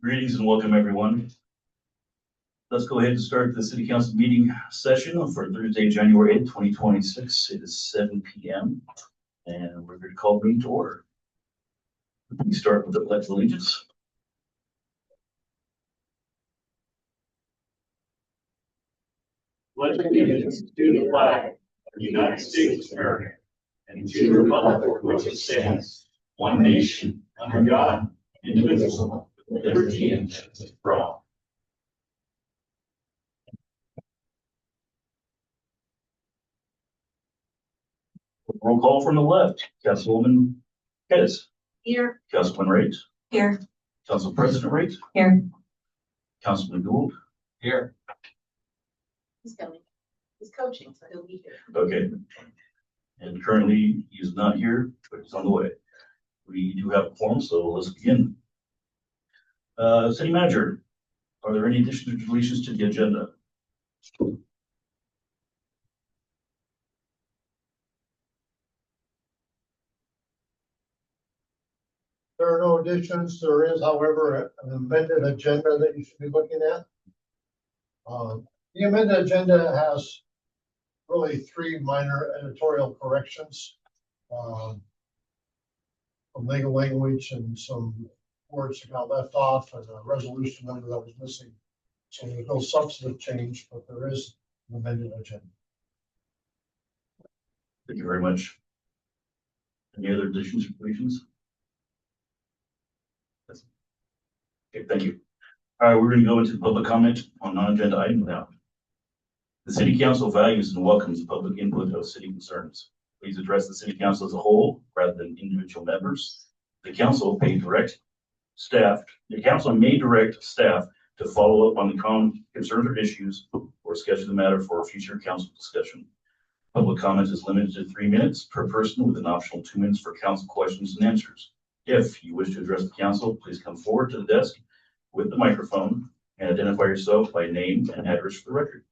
Greetings and welcome, everyone. Let's go ahead and start the City Council meeting session for Thursday, January 8th, 2026. It is 7 p.m. and we're going to call the meeting to order. We start with the Pledge of Allegiance. Pledge allegiance to the flag of the United States of America and to the republic for which it stands, one nation, under God, indivisible, with liberty and justice for all. Roll call from the left. Councilwoman Pettis. Here. Councilman Raitt. Here. Council President Raitt. Here. Councilman Gould. Here. He's coming. He's coaching, so he'll be here. Okay. And currently he is not here, but he's on the way. We do have a quorum, so let's begin. City Manager, are there any additions or deletions to the agenda? There are no additions. There is, however, an amended agenda that you should be looking at. The amended agenda has really three minor editorial corrections. Some legal language and some words that got left off and a resolution number that was missing. So there's no substantive change, but there is an amended agenda. Thank you very much. Any other additions or deletions? Okay, thank you. All right, we're going to go into the public comment on non-agenda items now. The City Council values and welcomes public input of city concerns. Please address the City Council as a whole rather than individual members. The council may direct staff to follow up on the common concerns or issues or schedule the matter for a future council discussion. Public comment is limited to 3 minutes per person with an optional 2 minutes for council questions and answers. If you wish to address the council, please come forward to the desk with the microphone and identify yourself by name and address for the record.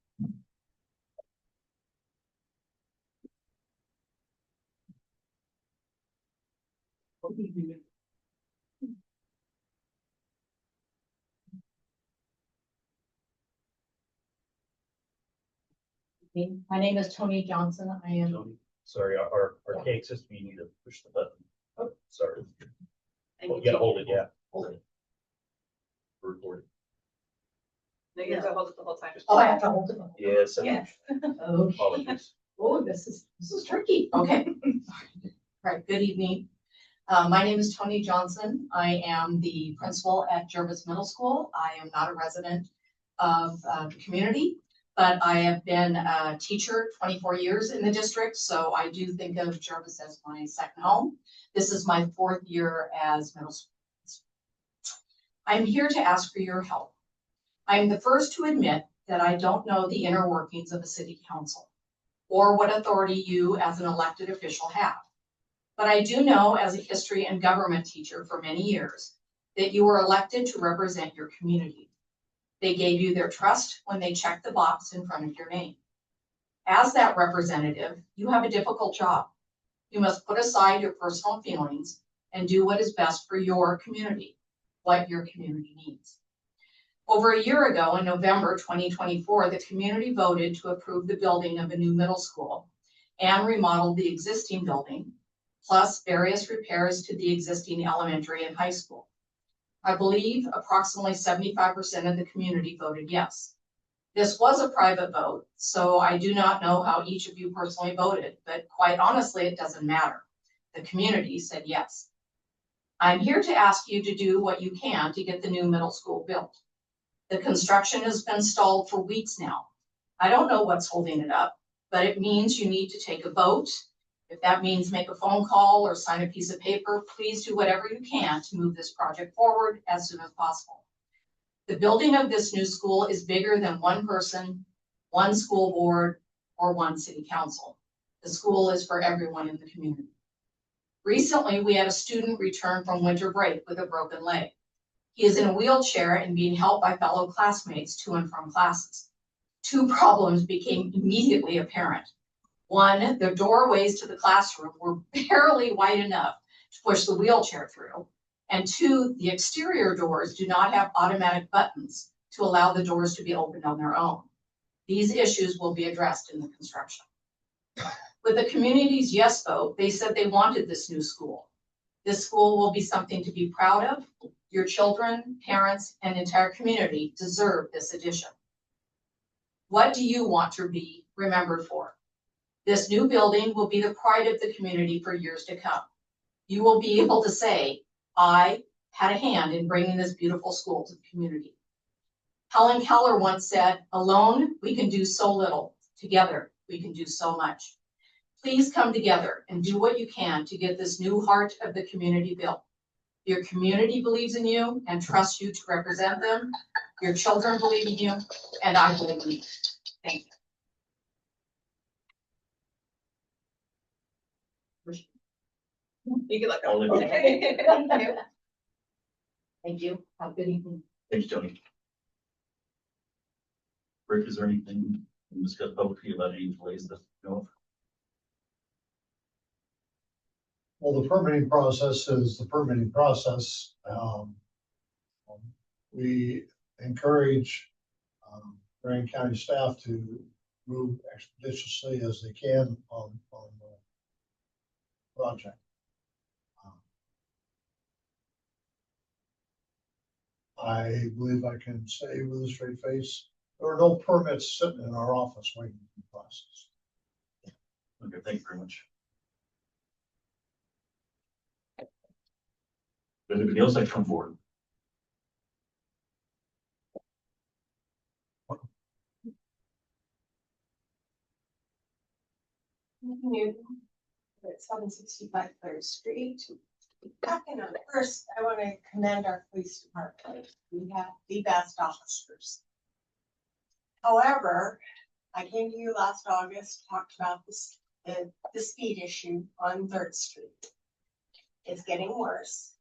My name is Tony Johnson. I am. Sorry, our cake system, you need to push the button. Oh, sorry. Oh, You gotta hold it, yeah. Hold it. We're recording. No, you have to hold it the whole time. Oh, I have to hold it. Yes. Yes. Okay. Apologies. Oh, this is tricky. Okay. All right. Good evening. My name is Tony Johnson. I am the principal at Jervis Middle School. I am not a resident of the community, but I have been a teacher 24 years in the district. So I do think of Jervis as my second home. This is my 4th year as middle school. I'm here to ask for your help. I'm the first to admit that I don't know the inner workings of a city council or what authority you as an elected official have. But I do know as a history and government teacher for many years that you were elected to represent your community. They gave you their trust when they checked the box in front of your name. As that representative, you have a difficult job. You must put aside your personal feelings and do what is best for your community, what your community needs. Over a year ago, in November 2024, the community voted to approve the building of a new middle school and remodeled the existing building, plus various repairs to the existing elementary and high school. I believe approximately 75% of the community voted yes. This was a private vote, so I do not know how each of you personally voted, but quite honestly, it doesn't matter. The community said yes. I'm here to ask you to do what you can to get the new middle school built. The construction has been stalled for weeks now. I don't know what's holding it up, but it means you need to take a vote. If that means make a phone call or sign a piece of paper, please do whatever you can to move this project forward as soon as possible. The building of this new school is bigger than one person, one school board, or one city council. The school is for everyone in the community. Recently, we had a student return from winter break with a broken leg. He is in a wheelchair and being helped by fellow classmates to and from classes. 2 problems became immediately apparent. One, the doorways to the classroom were barely wide enough to push the wheelchair through. And two, the exterior doors do not have automatic buttons to allow the doors to be opened on their own. These issues will be addressed in the construction. With the community's yes vote, they said they wanted this new school. This school will be something to be proud of. Your children, parents, and entire community deserve this addition. What do you want to be remembered for? This new building will be the pride of the community for years to come. You will be able to say, I had a hand in bringing this beautiful school to the community. Helen Keller once said, alone, we can do so little. Together, we can do so much. Please come together and do what you can to get this new heart of the community built. Your community believes in you and trusts you to represent them. Your children believe in you, and I believe in you. Thank you. You can look All in- okay. Thank you. Thank you. Have a good evening. Thanks, Tony. Rick, is there anything we can discuss publicly about any delays that you know of? Well, the permitting process is the permitting process. We encourage Grand County staff to move expeditiously as they can on the project. I believe I can say with a straight face, there are no permits sitting in our office waiting for the process. Okay, thank you very much. Does anybody else like to come forward? Newton, at 765 Third Street. First, I want to commend our police department. We have the best officers. However, I came to you last August, talked about the speed issue on Third Street. It's getting worse.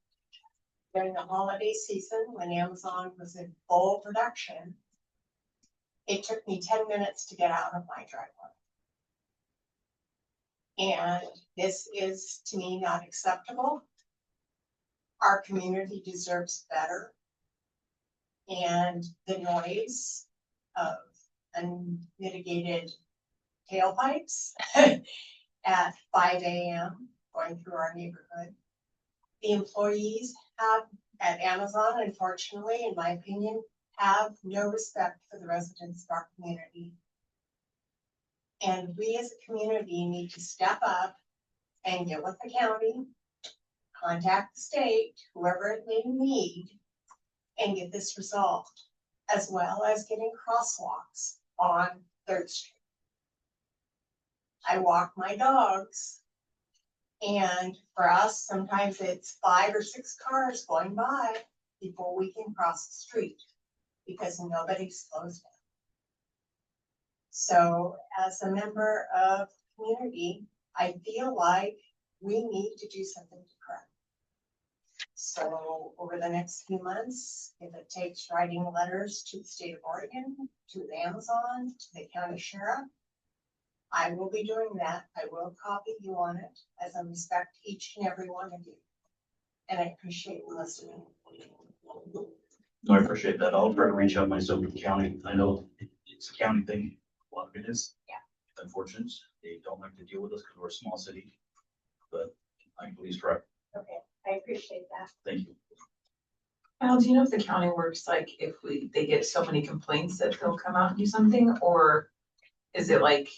During the holiday season, when Amazon was in full production, it took me 10 minutes to get out of my driveway. And this is, to me, not acceptable. Our community deserves better. And the noise of unmitigated tailpipes at 5 a.m. going through our neighborhood. The employees at Amazon, unfortunately, in my opinion, have no respect for the residents of our community. And we as a community need to step up and get with the county, contact the state, whoever it may need, and get this resolved, as well as getting crosswalks on 3rd Street. I walk my dogs, and for us, sometimes it's 5 or 6 cars going by before we can cross the street because nobody slows down. So as a member of the community, I feel like we need to do something to correct. So over the next few months, if it takes writing letters to the state of Oregon, to the Amazon, to the county sheriff, I will be doing that. I will copy you on it as I respect each and every one of you. And I appreciate you listening. No, I appreciate that. I'll try to reach out myself to the county. I know it's a county thing. A lot of it is. Yeah. It's unfortunate. They don't like to deal with us because we're a small city, but I can please try. Okay, I appreciate that. Thank you. Al, do you know if the county works like if they get so many complaints that they'll come out and do something, or is it like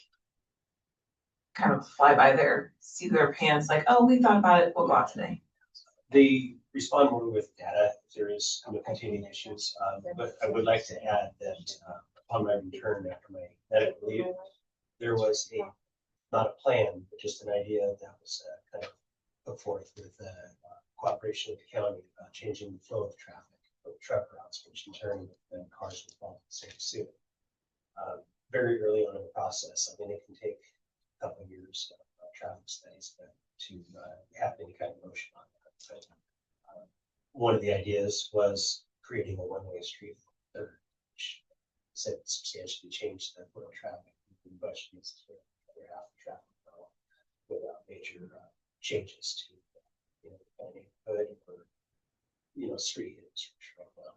kind of fly by their seat of their pants, like, oh, we thought about it, we'll go out today? They respond more with data if there is continuing issues, but I would like to add that upon my return after my medical leave, there was not a plan, but just an idea that was kind of put forth with cooperation with the county about changing the flow of traffic of truck routes, which in turn then cars would follow the same suit. Very early on in the process, I mean, it can take a couple of years of traffic studies to have any kind of motion on that. But, one of the ideas was creating a one-way street there, which substantially changed the flow of traffic. But needs to clear half the traffic flow without major changes to planning hood or, street infrastructure.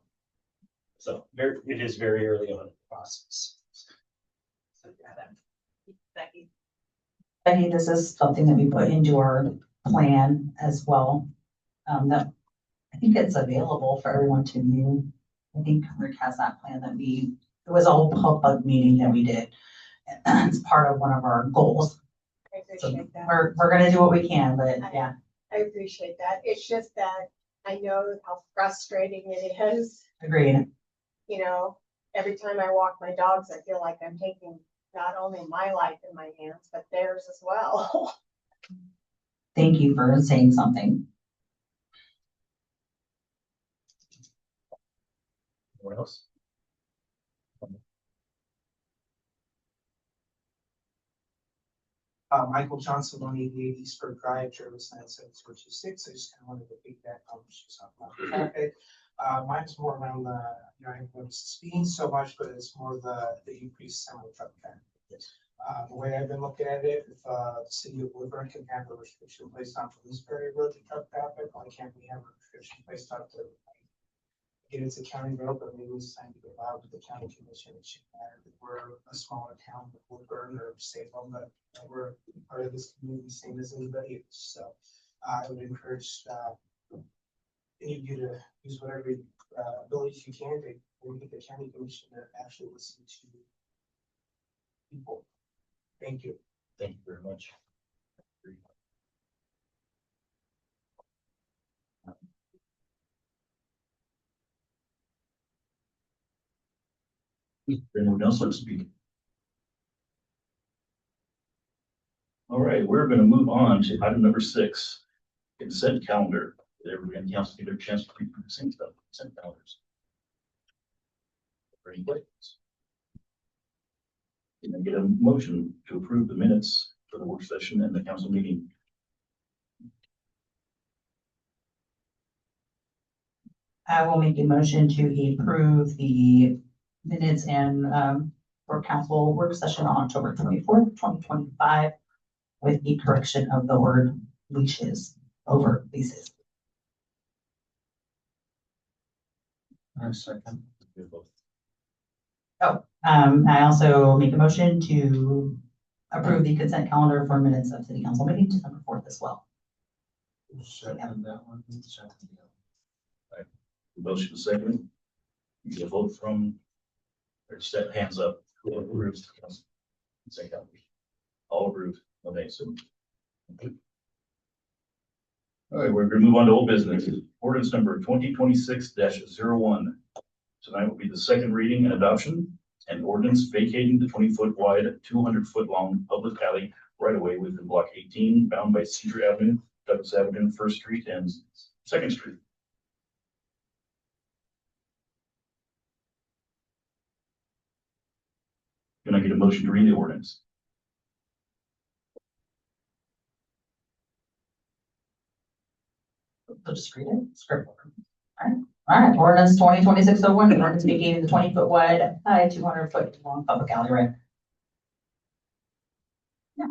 So it is very early on in the process. Becky. Becky, this is something that we put into our plan as well. That I think it's available for everyone to view. I think Rick has that plan it was a whole public meeting that we did. It's part of one of our goals. I So appreciate that. we're gonna do what we can, but yeah, I appreciate that. It's just that I know how frustrating it is. agreed. Every time I walk my dogs, I feel like I'm taking not only my life in my hands, but theirs as well. Thank you for saying something. Anyone else? Michael Johnson, 188 Eastburg Drive, Jervis 97426. I just kind of wanted to feedback on what she was talking about the traffic. Mine's more around the, I haven't noticed speeding so much, but it's more the increased semi-truck traffic. The way I've been looking at it, if the city of Woodburn can have a restriction placed on Bloomsbury Road to truck traffic, why can't we have a restriction placed on to get it's a county road, but maybe it's time to go out to the county commission. It shouldn't matter that we're a smaller town with Woodburn or Salem, but we're part of this community, same as anybody else. So I would encourage any of you to use whatever abilities you can to get the county commission to actually listen to people. Thank you. Thank you very much. Anyone else like to speak? All right, we're going to move on to item number 6, consent calendar. Everybody in the council get a chance to read through the same stuff, consent calendars. Any questions? Can I get a motion to approve the minutes for the work session and the council meeting? I will make a motion to approve the minutes and for council work session on October 24th, 2025, with the correction of the word leashes over leases. Second. I also make a motion to approve the consent calendar for minutes of city council meeting December 4th as well. Second that one. Motion second. You get a vote from, or set hands up. Who approves the council consent calendar? All approved. Okay, so. All right, we're going to move on to old business. Ordinance number 2026-01. Tonight will be the second reading and adoption, and ordinance vacating the 20-foot wide, 200-foot long public alley right away within block 18, bound by Cedar Avenue, Douglas Avenue, 1st Street, and 2nd Street. Can I get a motion to read the ordinance? So just read it. Script. All right. Ordinance 2026-01, ordinance vacating the 20-foot wide, 200-foot long public alley right. Yeah.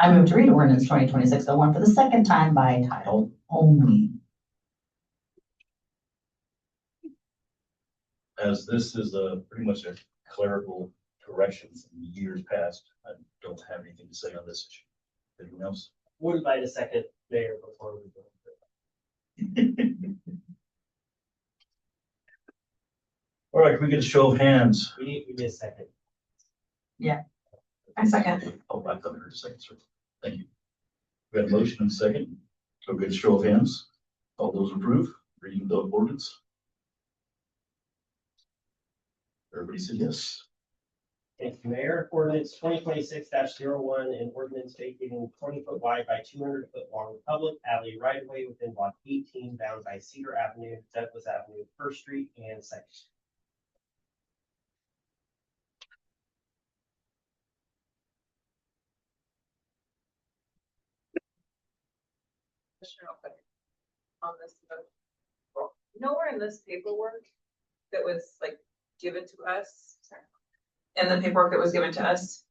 I move to read ordinance 2026-01 for the second time by title only. As this is pretty much a clerical correction from years past, I don't have anything to say on this issue. Anyone else? Would invite a second mayor before we go. All right, can we get a show of hands? We need a second. I second. Oh, I thought I heard a second, sir. Thank you. We have a motion and a second. So get a show of hands. All those approve, reading the ordinance. Everybody said yes. Thank you, Mayor. Ordinance 2026-01, an ordinance vacating 20-foot wide by 200-foot long public alley right away within block 18, bound by Cedar Avenue, Douglas Avenue, 1st Street, and 2nd. On this note, nowhere in this paperwork that was like given to us in the paperwork that was given to us,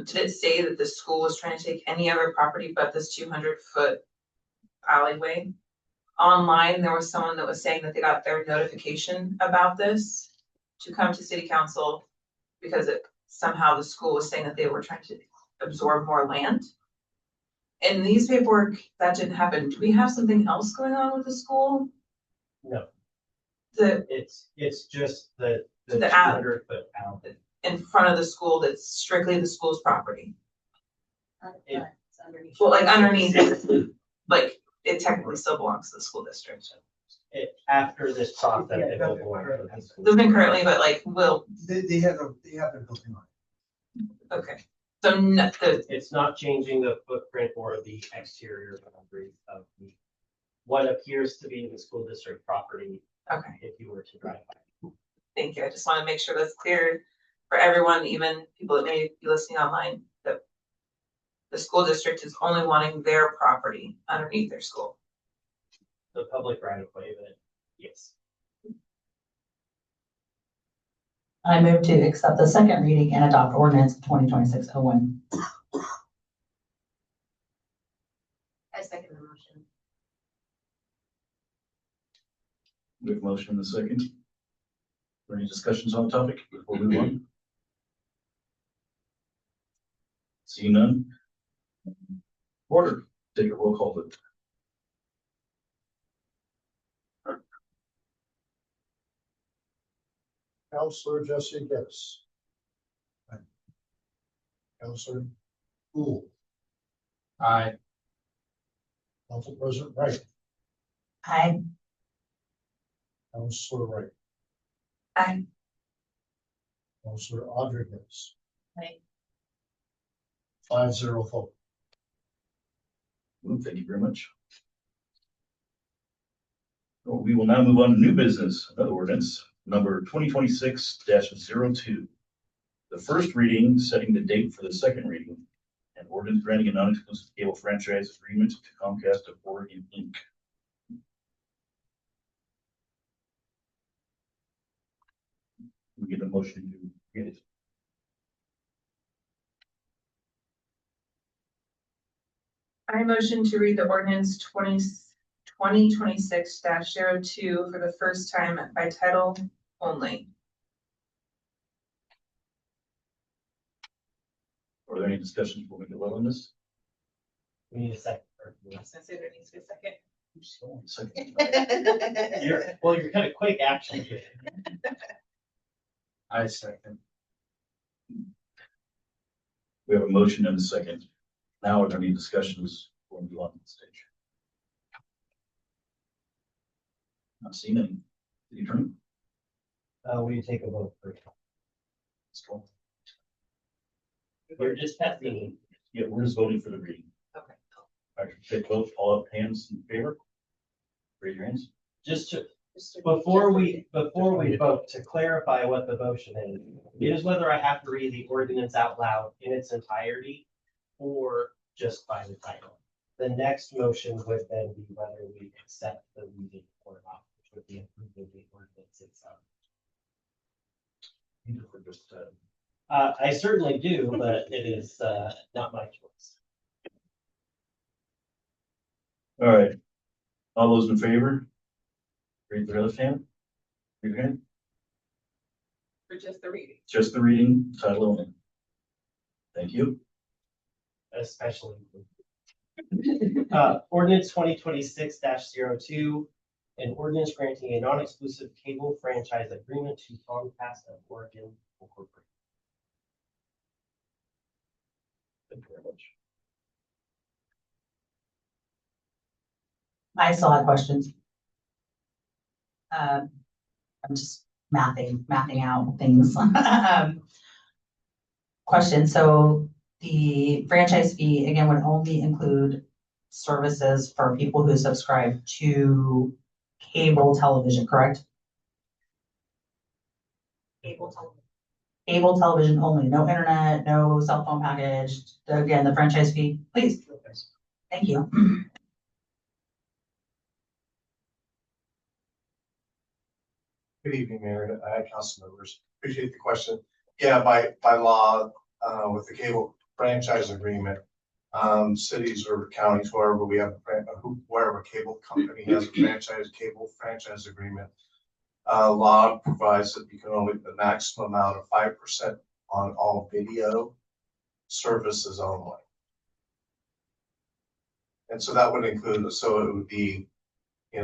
did it say that the school was trying to take any other property but this 200-foot alleyway? Online, there was someone that was saying that they got their notification about this to come to city council because somehow the school was saying that they were trying to absorb more land. In these paperwork, that didn't happen. Do we have something else going on with the school? No, The, it's just the The 200-foot out. in front of the school that's strictly the school's property? It- It's underneath. Well, like underneath it, like it technically still belongs to the school district. After this process, it will go on to the school. Doesn't currently, but like will, They have been building on okay. So no, It's not changing the footprint or the exterior boundaries of what appears to be the school district property, okay, if you were to drive by. thank you. I just want to make sure that's clear for everyone, even people that may be listening online, that the school district is only wanting their property underneath their school. The public right of way, but yes. I move to accept the second reading and adopt ordinance 2026-01. I second the motion. We have a motion in the second. Are there any discussions on the topic before we move on? See none? Order, take a roll call vote. Counselor Jesse Gettis. Counselor Poole. Aye. Council President Wright. Aye. Counselor Wright. Aye. Counselor Rodriguez. Aye. 5-0 vote. Well, thank you very much. Well, we will now move on to new business, another ordinance, number 2026-02. The first reading, setting the date for the second reading, and ordinance granting a non-exclusive cable franchise agreement to Comcast of Oregon, Inc. We get a motion to get it. I motion to read the ordinance 2026-02 for the first time by title only. Are there any discussions before we get on this? We need a second. I say there needs to be a second. Second. You're kind of quick, actually. I second. We have a motion and a second. Now, are there any discussions before we go on the stage? Not seeing any. City Attorney? Will you take a vote first? Let's go. You're just testing. Yeah, we're just voting for the reading. Okay. All right, take vote, all up hands in favor. Raise your hands. Just to, before we vote, to clarify what the motion is, it is whether I have to read the ordinance out loud in its entirety or just by the title. The next motion would then be whether we accept the reading or not, which would be approving the ordinance itself. For just, I certainly do, but it is not my choice. all right. All those in favor? Raise their left hand. Raise your hand. For just the reading. Just the reading, title only. Thank you. Especially. Ordinance 2026-02, an ordinance granting a non-exclusive cable franchise agreement to Comcast of Oregon Incorporated. Thank you very much. I still have questions. I'm just mapping out things. Question, so the franchise fee, again, would only include services for people who subscribe to cable television, correct? Cable television. Cable television only, no internet, no cell phone package. Again, the franchise fee, please. Thank you. Good evening, Mayor and council members. Appreciate the question. Yeah, by law, with the cable franchise agreement, cities or counties, wherever we have, wherever cable company has a cable franchise agreement, law provides that you can only, the maximum amount of 5% on all video services only. And so that would include, so it would be,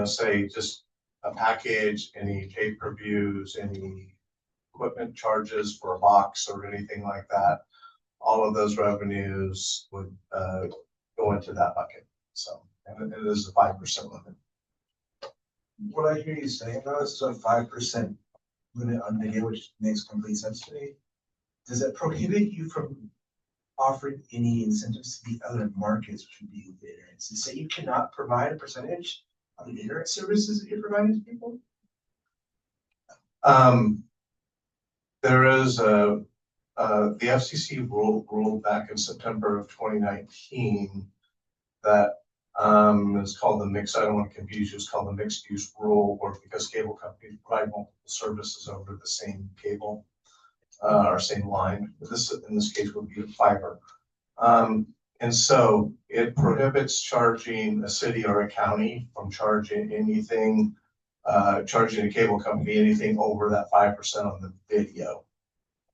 say just a package, any pay-per-views, any equipment charges for a box or anything like that. All of those revenues would go into that bucket. So, and it is a 5% limit. What I hear you saying though is a 5% limit on video, which makes complete sense to me. Does it prohibit you from offering any incentives to the other markets, which would be the internet? So say you cannot provide a percentage of the internet services that you're providing to people? There is the FCC ruled back in September of 2019 that it's called the mix. I don't want to confuse you. It's called the mixed use rule, or because cable companies provide multiple services over the same cable or same line. This in this case would be fiber. And so it prohibits charging a city or a county from charging anything, charging a cable company anything over that 5% on the video.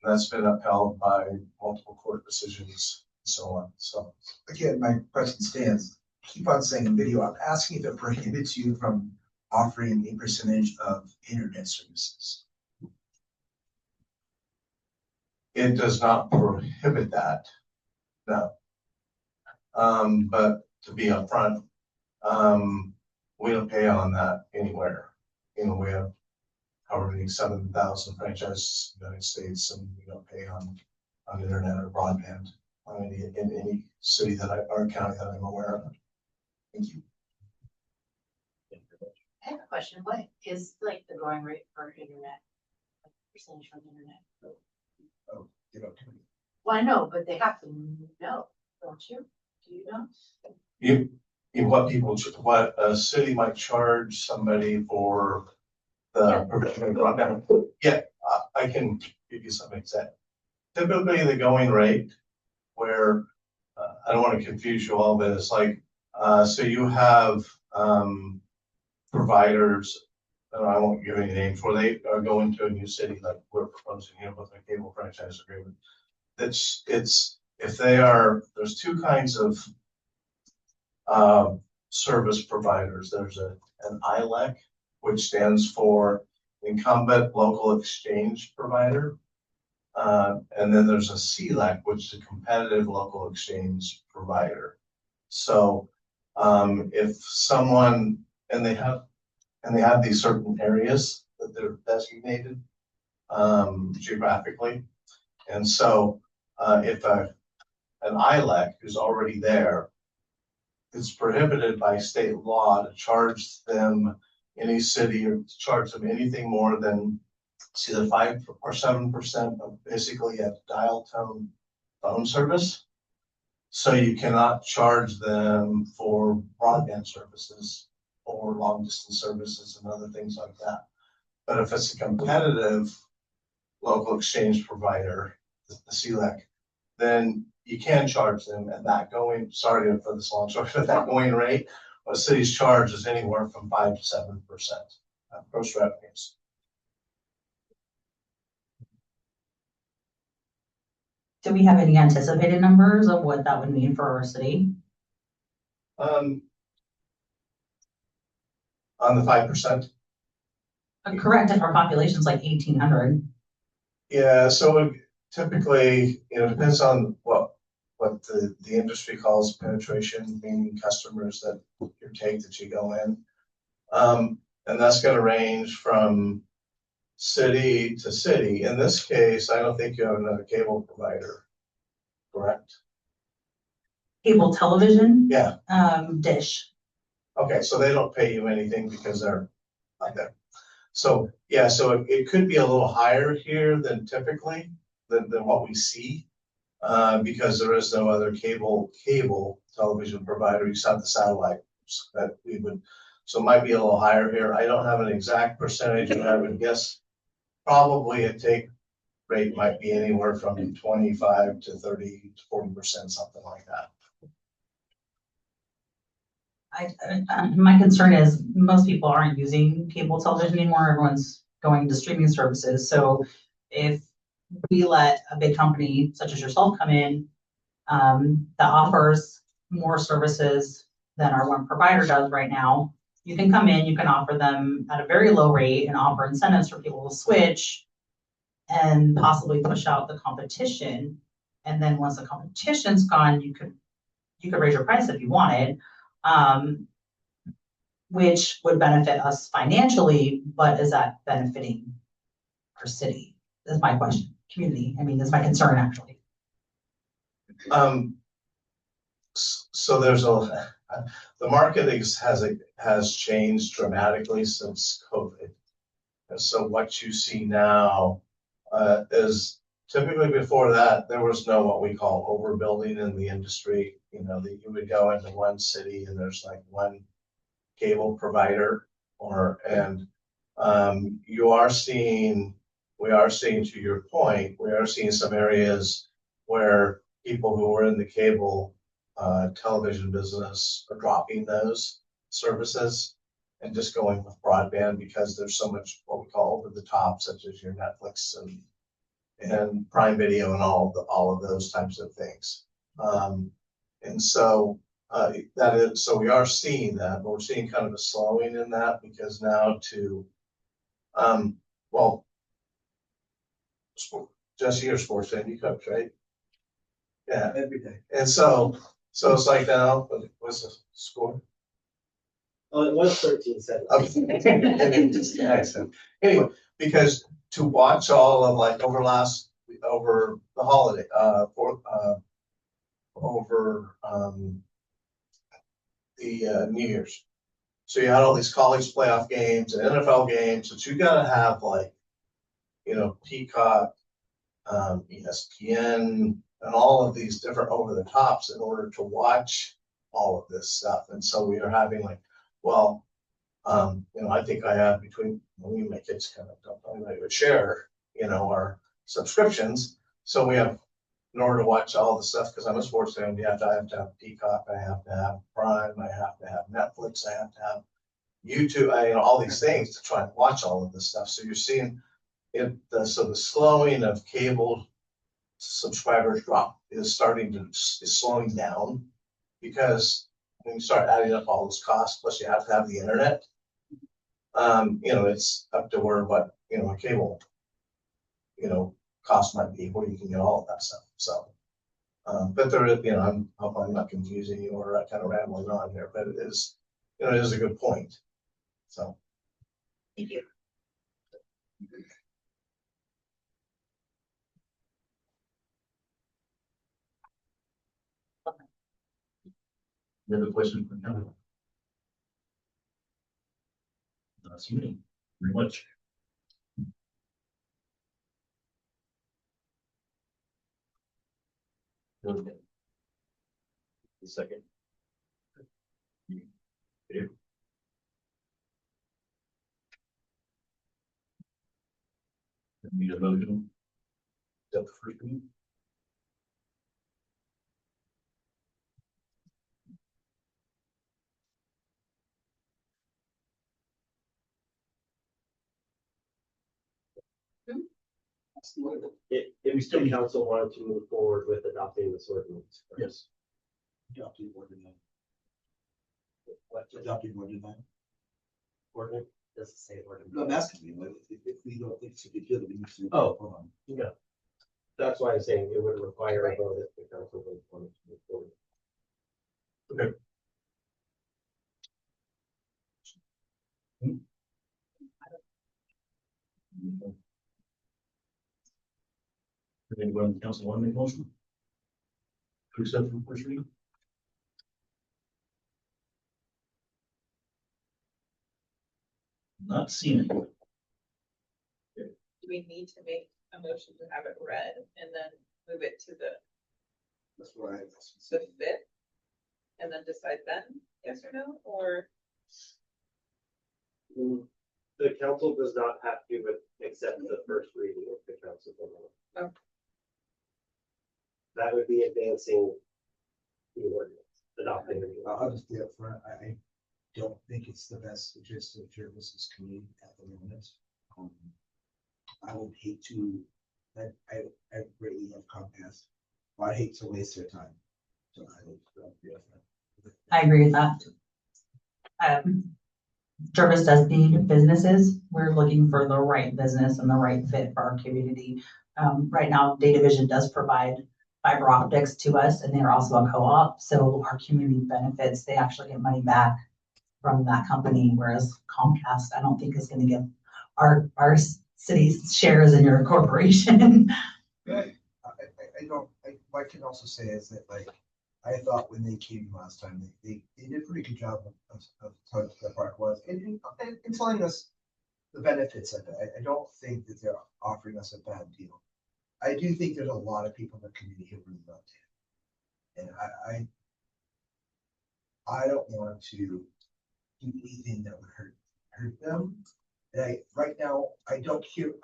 And that's been upheld by multiple court decisions and so on. So Again, my question stands. Keep on saying video. I'm asking if it prohibits you from offering a percentage of internet services. it does not prohibit that, no. But to be upfront, we don't pay on that anywhere. We have however many 7,000 franchises in the United States, and we don't pay on internet or broadband in any city or county that I'm aware of. Thank you. I have a question. What is like the going rate for internet? Like percentage from internet? Oh, you know, Well, I know, but they have to know, don't you? Do you know? What a city might charge somebody for the provision of broadband. Yeah, I can give you some example. Typically the going rate where, I don't want to confuse you all, but it's like, so you have, providers, and I won't give any names, where they are going to a new city like we're proposing here with a cable franchise agreement. There's two kinds of service providers. There's an ILEC, which stands for Incumbent Local Exchange Provider. And then there's a CLEC, which is a Competitive Local Exchange Provider. So if someone, and they have these certain areas that they're designated geographically. And so if an ILEC who's already there, it's prohibited by state law to charge them any city or to charge them anything more than it's either 5 or 7% of basically a dial tone phone service. So you cannot charge them for broadband services or long distance services and other things like that. But if it's a competitive local exchange provider, the CLEC, then you can charge them at that going, sorry for this long story, at that going rate. What cities charge is anywhere from 5 to 7% of gross revenues. Do we have any anticipated numbers of what that would mean for our city? On the 5%? Correct, if our population's like 1,800. Yeah, so typically, it depends on what the industry calls penetration, meaning customers that you take that you go in. And that's going to range from city to city. In this case, I don't think you have another cable provider, correct? Cable television? Yeah. Dish. Okay, so they don't pay you anything because they're not there. So yeah, so it could be a little higher here than typically than what we see, because there is no other cable television provider. You have the satellite that we would, so it might be a little higher here. I don't have an exact percentage, but I would guess probably it take rate might be anywhere from 25 to 30 to 40%, something like that. My concern is most people aren't using cable television anymore. Everyone's going to streaming services. So if we let a big company such as yourself come in, that offers more services than our one provider does right now, you can come in, you can offer them at a very low rate and offer incentives for people to switch and possibly push out the competition. And then once the competition's gone, you could raise your price if you wanted. Which would benefit us financially, but is that benefiting our city? Is my question. Community, I mean, is my concern actually. So there's the market has changed dramatically since COVID. And so what you see now is typically before that, there was no what we call overbuilding in the industry. You know, that you would go into one city and there's like one cable provider we are seeing to your point, we are seeing some areas where people who are in the cable television business are dropping those services and just going with broadband because there's so much what we call over the top, such as your Netflix and Prime Video and all of those types of things. And so so we are seeing that, but we're seeing kind of a slowing in that because now Jesse, you're a sports fan, you coach, right? Yeah, Every day. and so it's like now, what's the score? Oh, it was 13-7. Okay. Excellent. Anyway, because to watch all of like over the holiday, the New Year's. So you had all these college playoff games and NFL games, but you gotta have like, you know, Peacock, ESPN, and all of these different over the tops in order to watch all of this stuff. And so we are having like, well, you know, I think I have between me and my kids kind of don't would share, you know, our subscriptions. So we have, in order to watch all the stuff, because I'm a sports fan, I have to have Peacock, I have to have Prime, I have to have Netflix, I have to have YouTube, you know, all these things to try and watch all of this stuff. So you're seeing so the slowing of cable subscribers drop is slowing down because when you start adding up all those costs, plus you have to have the internet, you know, it's up to where what, you know, a cable, you know, cost might be where you can get all of that stuff. So, but there is, you know, I'm hoping I'm not confusing you or kind of rambling on here, but it is, you know, it is a good point. So. Thank you. You have a question for me? That's you. Very much. Okay. The second. Yeah. Need a motion? Is that the first reading? If we still council wanted to move forward with adopting this ordinance. Yes. Adopted ordinance. What, Adopted ordinance. ordinance? Does it say ordinance? No, I'm asking you, like, if we don't think it's a big deal, we need to. Oh. Hold on. Yeah. That's why I'm saying it would require a vote if the council wanted to move forward. Okay. Anyone on the council want to make a motion? To accept from first reading? Not seeing it. Do we need to make a motion to have it read and then move it to the That's what I. fifth? And then decide then, yes or no, or? The council does not have to accept the first reading of the council. Okay. That would be advancing the ordinance, adopting. I'll just be upfront, I don't think it's the best interest of Jervis's community at the moment. I would hate to, I greatly love Comcast, but I hate to waste their time. So I would be upfront. I agree with that. Jervis does need businesses. We're looking for the right business and the right fit for our community. Right now, Data Vision does provide fiber optics to us, and they're also a co-op. So our community benefits, they actually get money back from that company, whereas Comcast, I don't think is going to give our city's shares in your corporation. I don't, what I can also say is that, like, I thought when they came last time, they did a pretty good job of telling us what the park was and telling us the benefits of it. I don't think that they're offering us a bad deal. I do think there's a lot of people in the community who really loved it. And I don't want to do anything that would hurt them. And right now, I don't hear,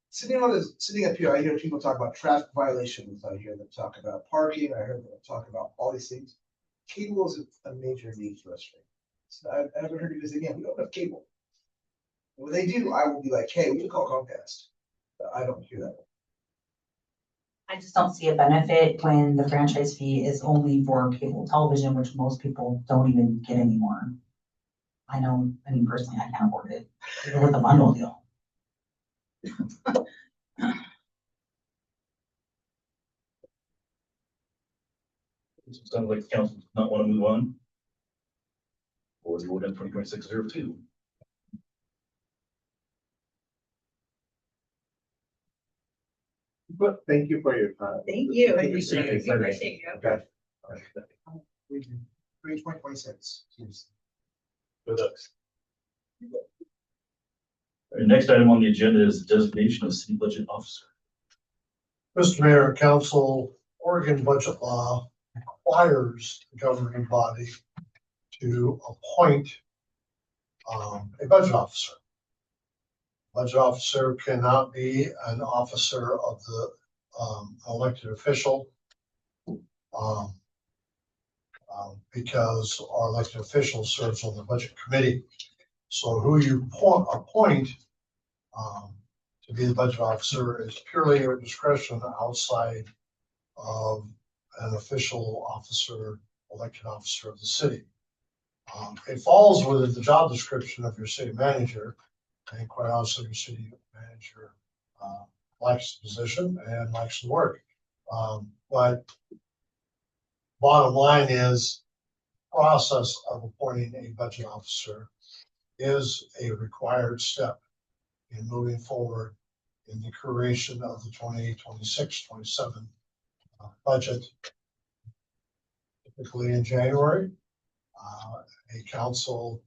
sitting up here, I hear people talk about traffic violations. I hear them talk about parking. I heard them talk about all these things. Cable is a major need for us right now. So I haven't heard you say, again, we don't have cable. And when they do, I will be like, hey, we can call Comcast. But I don't hear that. I just don't see a benefit when the franchise fee is only for cable television, which most people don't even get anymore. I know, I mean, personally, I can't afford it, even with the bundle deal. Sounds like the council does not want to move on. Or the ordinance 2026-02. But thank you for your time. Thank you. Thank you, sir. We appreciate you. Okay. 3.26. Good luck. Our next item on the agenda is the designation of city budget officer. Mr. Mayor, Council, Oregon budget law requires the governing body to appoint a budget officer. Budget officer cannot be an officer of the elected official because our elected official serves on the budget committee. So who you appoint to be the budget officer is purely your discretion outside of an official officer, elected officer of the city. It falls within the job description of your city manager, and quite honestly, your city manager likes the position and likes the work. But bottom line is, process of appointing a budget officer is a required step in moving forward in the creation of the 2026-27 budget. Typically in January, a council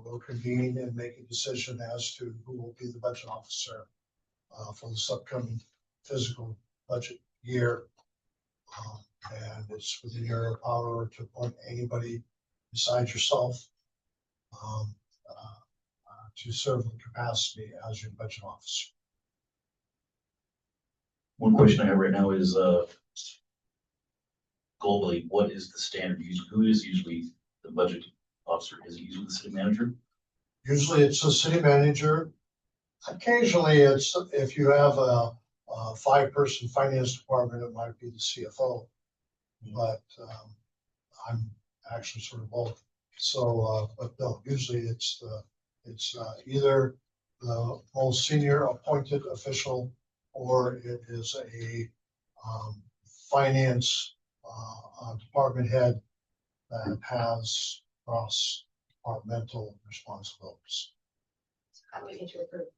will convene and make a decision as to who will be the budget officer for this upcoming fiscal budget year. And it's within your power to appoint anybody besides yourself to serve in capacity as your budget officer. One question I have right now is globally, what is the standard used? Who is usually the budget officer? Is it usually the city manager? Usually it's the city manager. Occasionally it's, if you have a 5-person finance department, it might be the CFO. But I'm actually sort of both. So, but no, usually it's either the most senior appointed official or it is a finance department head that has cross-departmental responsibilities. How do we get you approved?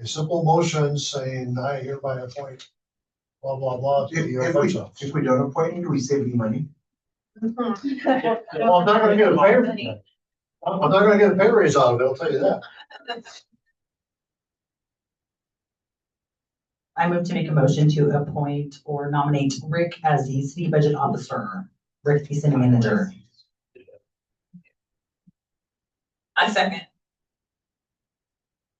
A simple motion saying, I hereby appoint blah, blah, blah. to your budget officer. If we don't appoint you, do we save any money? Well, I'm not gonna get a pay, I'm not gonna get a pay raise out of it, I'll tell you that. I move to make a motion to appoint or nominate Rick as the city budget officer. Rick, the city manager. I second.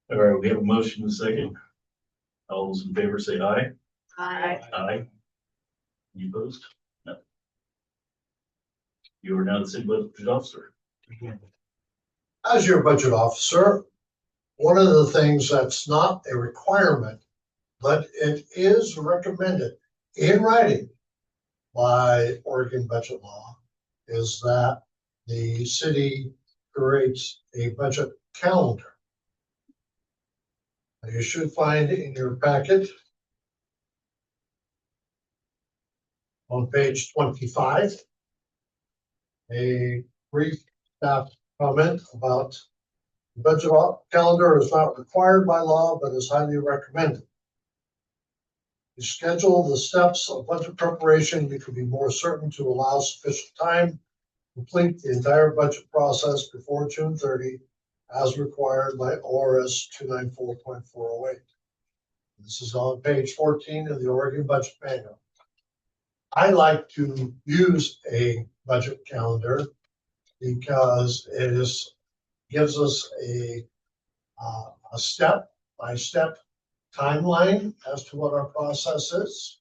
All right, we have a motion and a second. All those in favor say aye. Aye. Aye. Any opposed? No. You are now the city budget officer. As your budget officer, one of the things that's not a requirement, but it is recommended in writing by Oregon budget law, is that the city creates a budget calendar. You should find in your packet on page 25 a brief staff comment about the budget calendar is not required by law, but is highly recommended. You schedule the steps of budget preparation, you can be more certain to allow sufficient time to complete the entire budget process before June 30, as required by ORS 294.408. This is on page 14 of the Oregon Budget Manual. I like to use a budget calendar because it gives us a step-by-step timeline as to what our process is.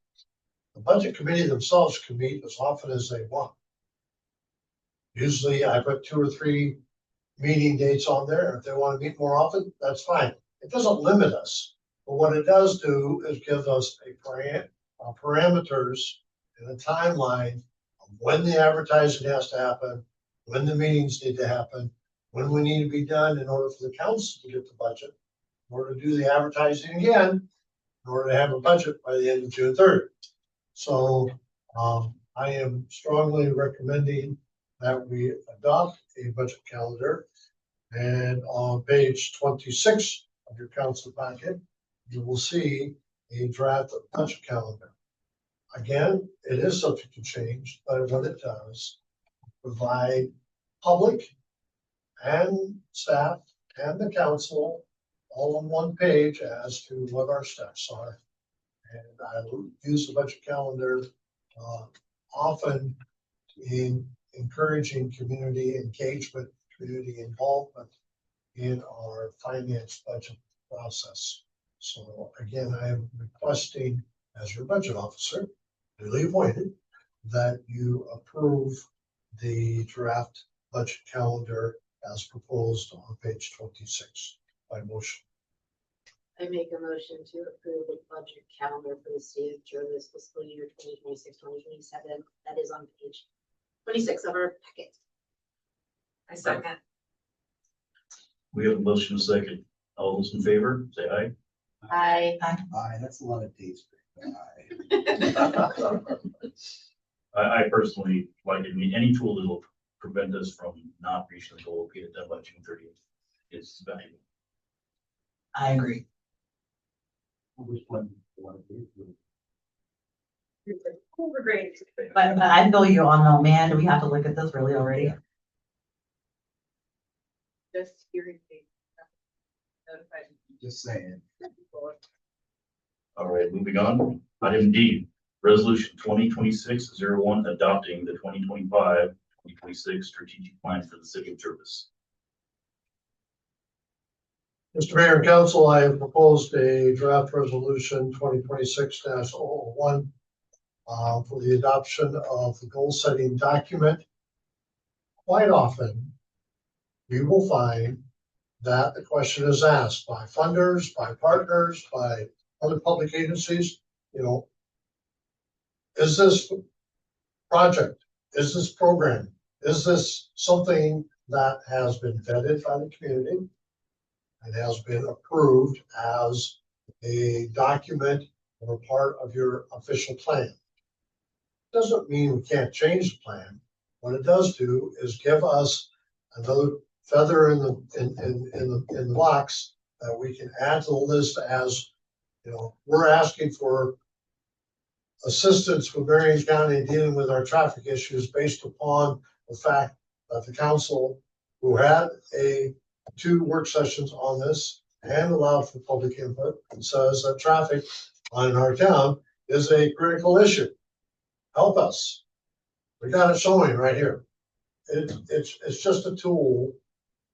The budget committee themselves can meet as often as they want. Usually I put 2 or 3 meeting dates on there. If they want to meet more often, that's fine. It doesn't limit us. But what it does do is give us parameters and a timeline of when the advertising has to happen, when the meetings need to happen, when we need to be done in order for the council to get the budget, in order to do the advertising again, in order to have a budget by the end of June 30th. So I am strongly recommending that we adopt a budget calendar. And on page 26 of your council packet, you will see a draft budget calendar. Again, it is subject to change, but what it does provide public and staff and the council all on one page as to what our steps are. And I use the budget calendar often in encouraging community engagement, community involvement in our finance budget process. So again, I am requesting as your budget officer, duly appointed, that you approve the draft budget calendar as proposed on page 26 by motion. I make a motion to approve the budget calendar for the city of Jervis fiscal year 2026-2027. That is on page 26 of our packet. I second. We have a motion and a second. All those in favor, say aye. Aye. Aye, that's a lot of dates. I personally like it. I mean, any tool that will prevent us from not reaching the goal of getting it done by June 30th is valuable. I agree. We're great. But I feel you on, oh man, do we have to look at this really already? Just hearing. Notified. Just saying. All right, moving on. Item D, resolution 2026-01, adopting the 2025-2026 strategic plan for the city of Jervis. Mr. Mayor and Council, I have proposed a draft resolution 2026-01 for the adoption of the goal setting document. Quite often, you will find that the question is asked by funders, by partners, by other public agencies, is this project, is this program, is this something that has been vetted by the community and has been approved as a document or a part of your official plan? Doesn't mean we can't change the plan. What it does do is give us another feather in the box that we can add to the list. As we're asking for assistance with Marion County dealing with our traffic issues based upon the fact that the council, who had 2 work sessions on this and allowed for public input, says that traffic in our town is a critical issue. Help us. We got it showing right here. It's just a tool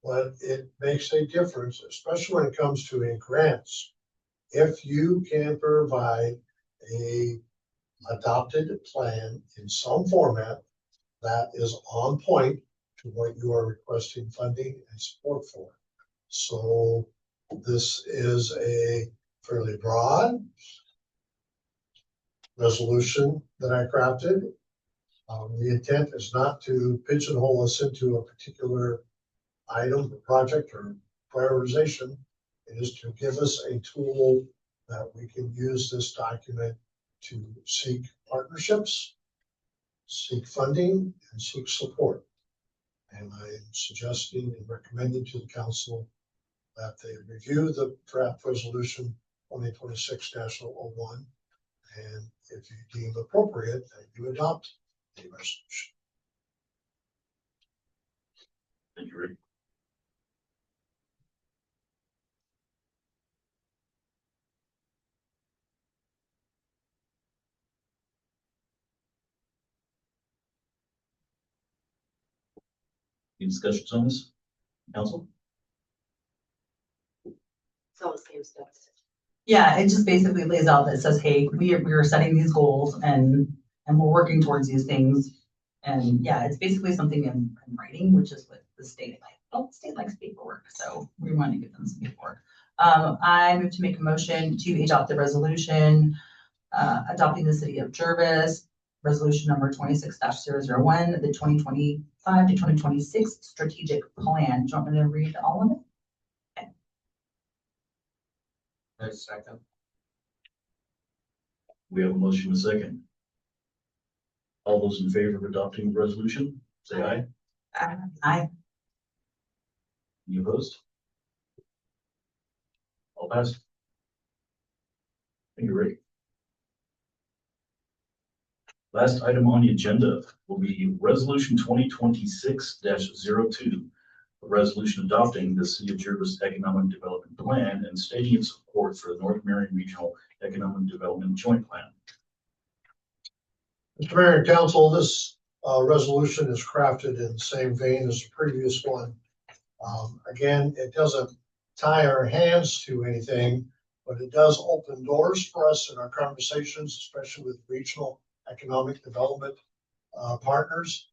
but it makes a difference, especially when it comes to in grants. If you can provide a adopted plan in some format that is on point to what you are requesting funding and support for. So this is a fairly broad resolution that I crafted. The intent is not to pigeonhole us into a particular item, project, or prioritization. It is to give us a tool that we can use this document to seek partnerships, seek funding, and seek support. And I am suggesting and recommending to the council that they review the draft resolution 2026-001. And if you deem appropriate, that you adopt the resolution. Thank you, Rick. Any discussions on this, council? It's all the same stuff. Yeah, it just basically lays out that says, hey, we are setting these goals and we're working towards these things. And yeah, it's basically something in writing, which is what the state like. Oh, the state likes paperwork, so we want to give them some paperwork. I move to make a motion to adopt the resolution adopting the city of Jervis, resolution number 26-001, the 2025 to 2026 strategic plan. Do you want me to read all of it? Second. We have a motion and a second. All those in favor of adopting the resolution, say aye. Aye. Any opposed? All passed. Thank you, Rick. Last item on the agenda will be resolution 2026-02. A resolution adopting the City of Jervis Economic Development Plan and stating its support for the North Marion Regional Economic Development Joint Plan. Mr. Mayor and Council, this resolution is crafted in the same vein as the previous one. Again, it doesn't tie our hands to anything, but it does open doors for us in our conversations, especially with regional economic development partners,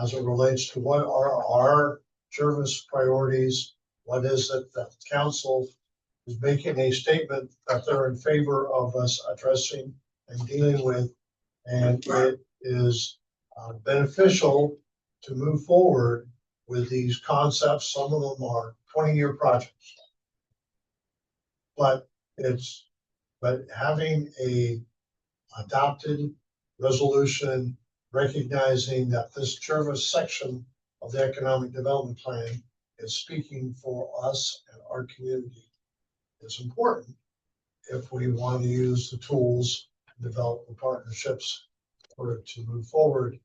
as it relates to what are our Jervis priorities. What is it that the council is making a statement that they're in favor of us addressing and dealing with, and it is beneficial to move forward with these concepts. Some of them are 20-year projects, but having a adopted resolution recognizing that this Jervis section of the economic development plan is speaking for us and our community is important if we want to use the tools to develop the partnerships or to move forward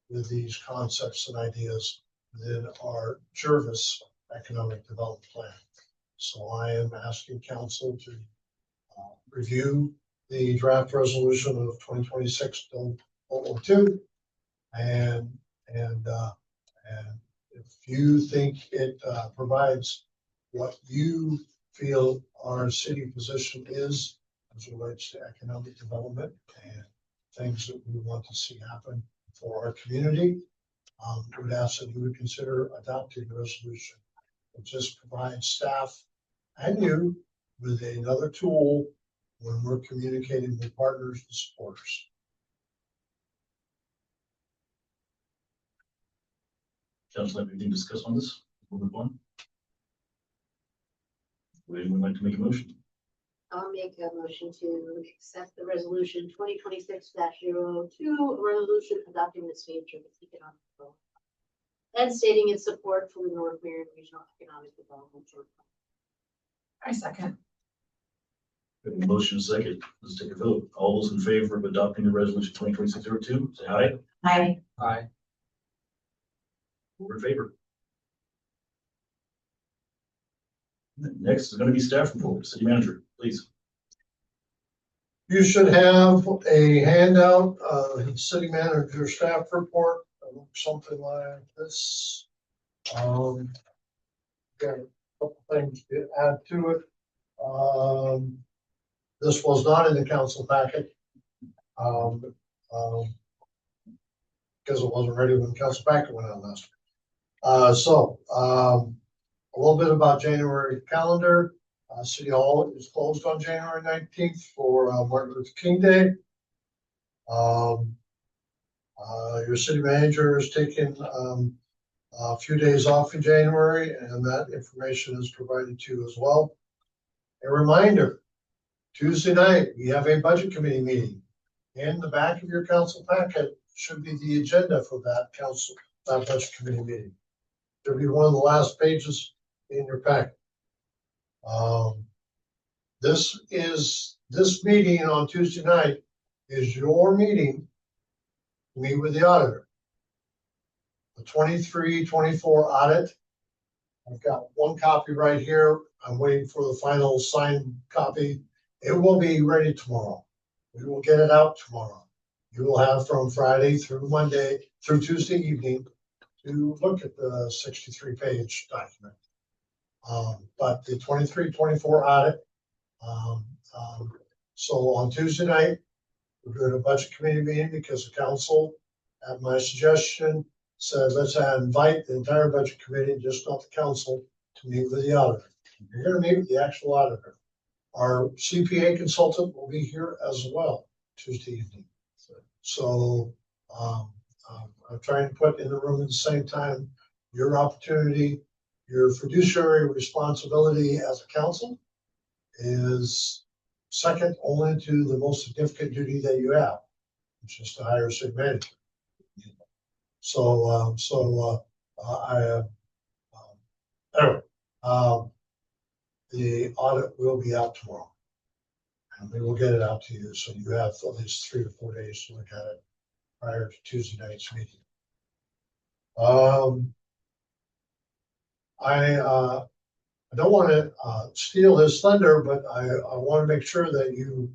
with these concepts and ideas within our Jervis economic development plan. So I am asking council to review the draft resolution of 2026-002 and if you think it provides what you feel our city position is as it relates to economic development and things that we want to see happen for our community, we would ask that you would consider adopting the resolution. It just provides staff and you with another tool when we're communicating with partners and supporters. Council, have anything to discuss on this? We'll move on. Would anyone like to make a motion? I'll make a motion to accept the resolution 2026-02, a resolution adopting the state of Jervis economic development and stating its support for the North Marion Regional Economic Development Joint Plan. I second. We have a motion and a second. Let's take a vote. All those in favor of adopting the resolution 2026-02, say aye. Aye. Aye. We're in favor. Next is going to be staff report. City manager, please. You should have a handout, city manager staff report, something like this. got a couple things to add to it. This was not in the council packet. Um, um, because it wasn't ready when the council packet went out last week. A little bit about January calendar. City Hall is closed on January 19th for Martin Luther King Day. Your city manager is taking a few days off in January, and that information is provided to you as well. A reminder, Tuesday night, we have a budget committee meeting. In the back of your council packet should be the agenda for that budget committee meeting. It'll be one of the last pages in your packet. This meeting on Tuesday night is your meeting to meet with the auditor. The 23-24 audit. I've got one copy right here. I'm waiting for the final signed copy. It will be ready tomorrow. We will get it out tomorrow. You will have from Friday through Monday through Tuesday evening to look at the 63-page document. But the 23-24 audit. So on Tuesday night, we're doing a budget committee meeting because the council, at my suggestion, said let's invite the entire budget committee, just not the council, to meet with the auditor. You're going to meet with the actual auditor. Our CPA consultant will be here as well Tuesday evening. So I'm trying to put in the room at the same time your opportunity, your fiduciary responsibility as a council is second only to the most significant duty that you have, which is to hire a city manager. The audit will be out tomorrow. And we will get it out to you, so you have at least 3 to 4 days to look at it prior to Tuesday night's meeting. I don't want to steal his thunder, but I want to make sure that you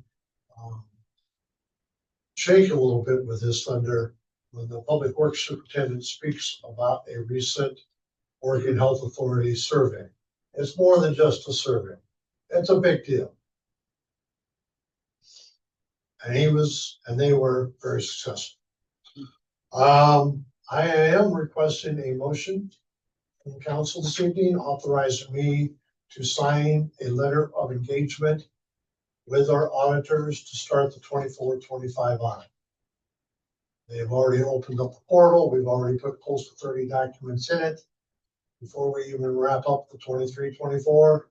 shake a little bit with his thunder when the Public Works Superintendent speaks about a recent Oregon Health Authority survey. It's more than just a survey. It's a big deal. And they were very successful. I am requesting a motion from the council this evening authorizing me to sign a letter of engagement with our auditors to start the 24-25 audit. They have already opened up the portal. We've already put close to 30 documents in it. Before we even wrap up the 23-24,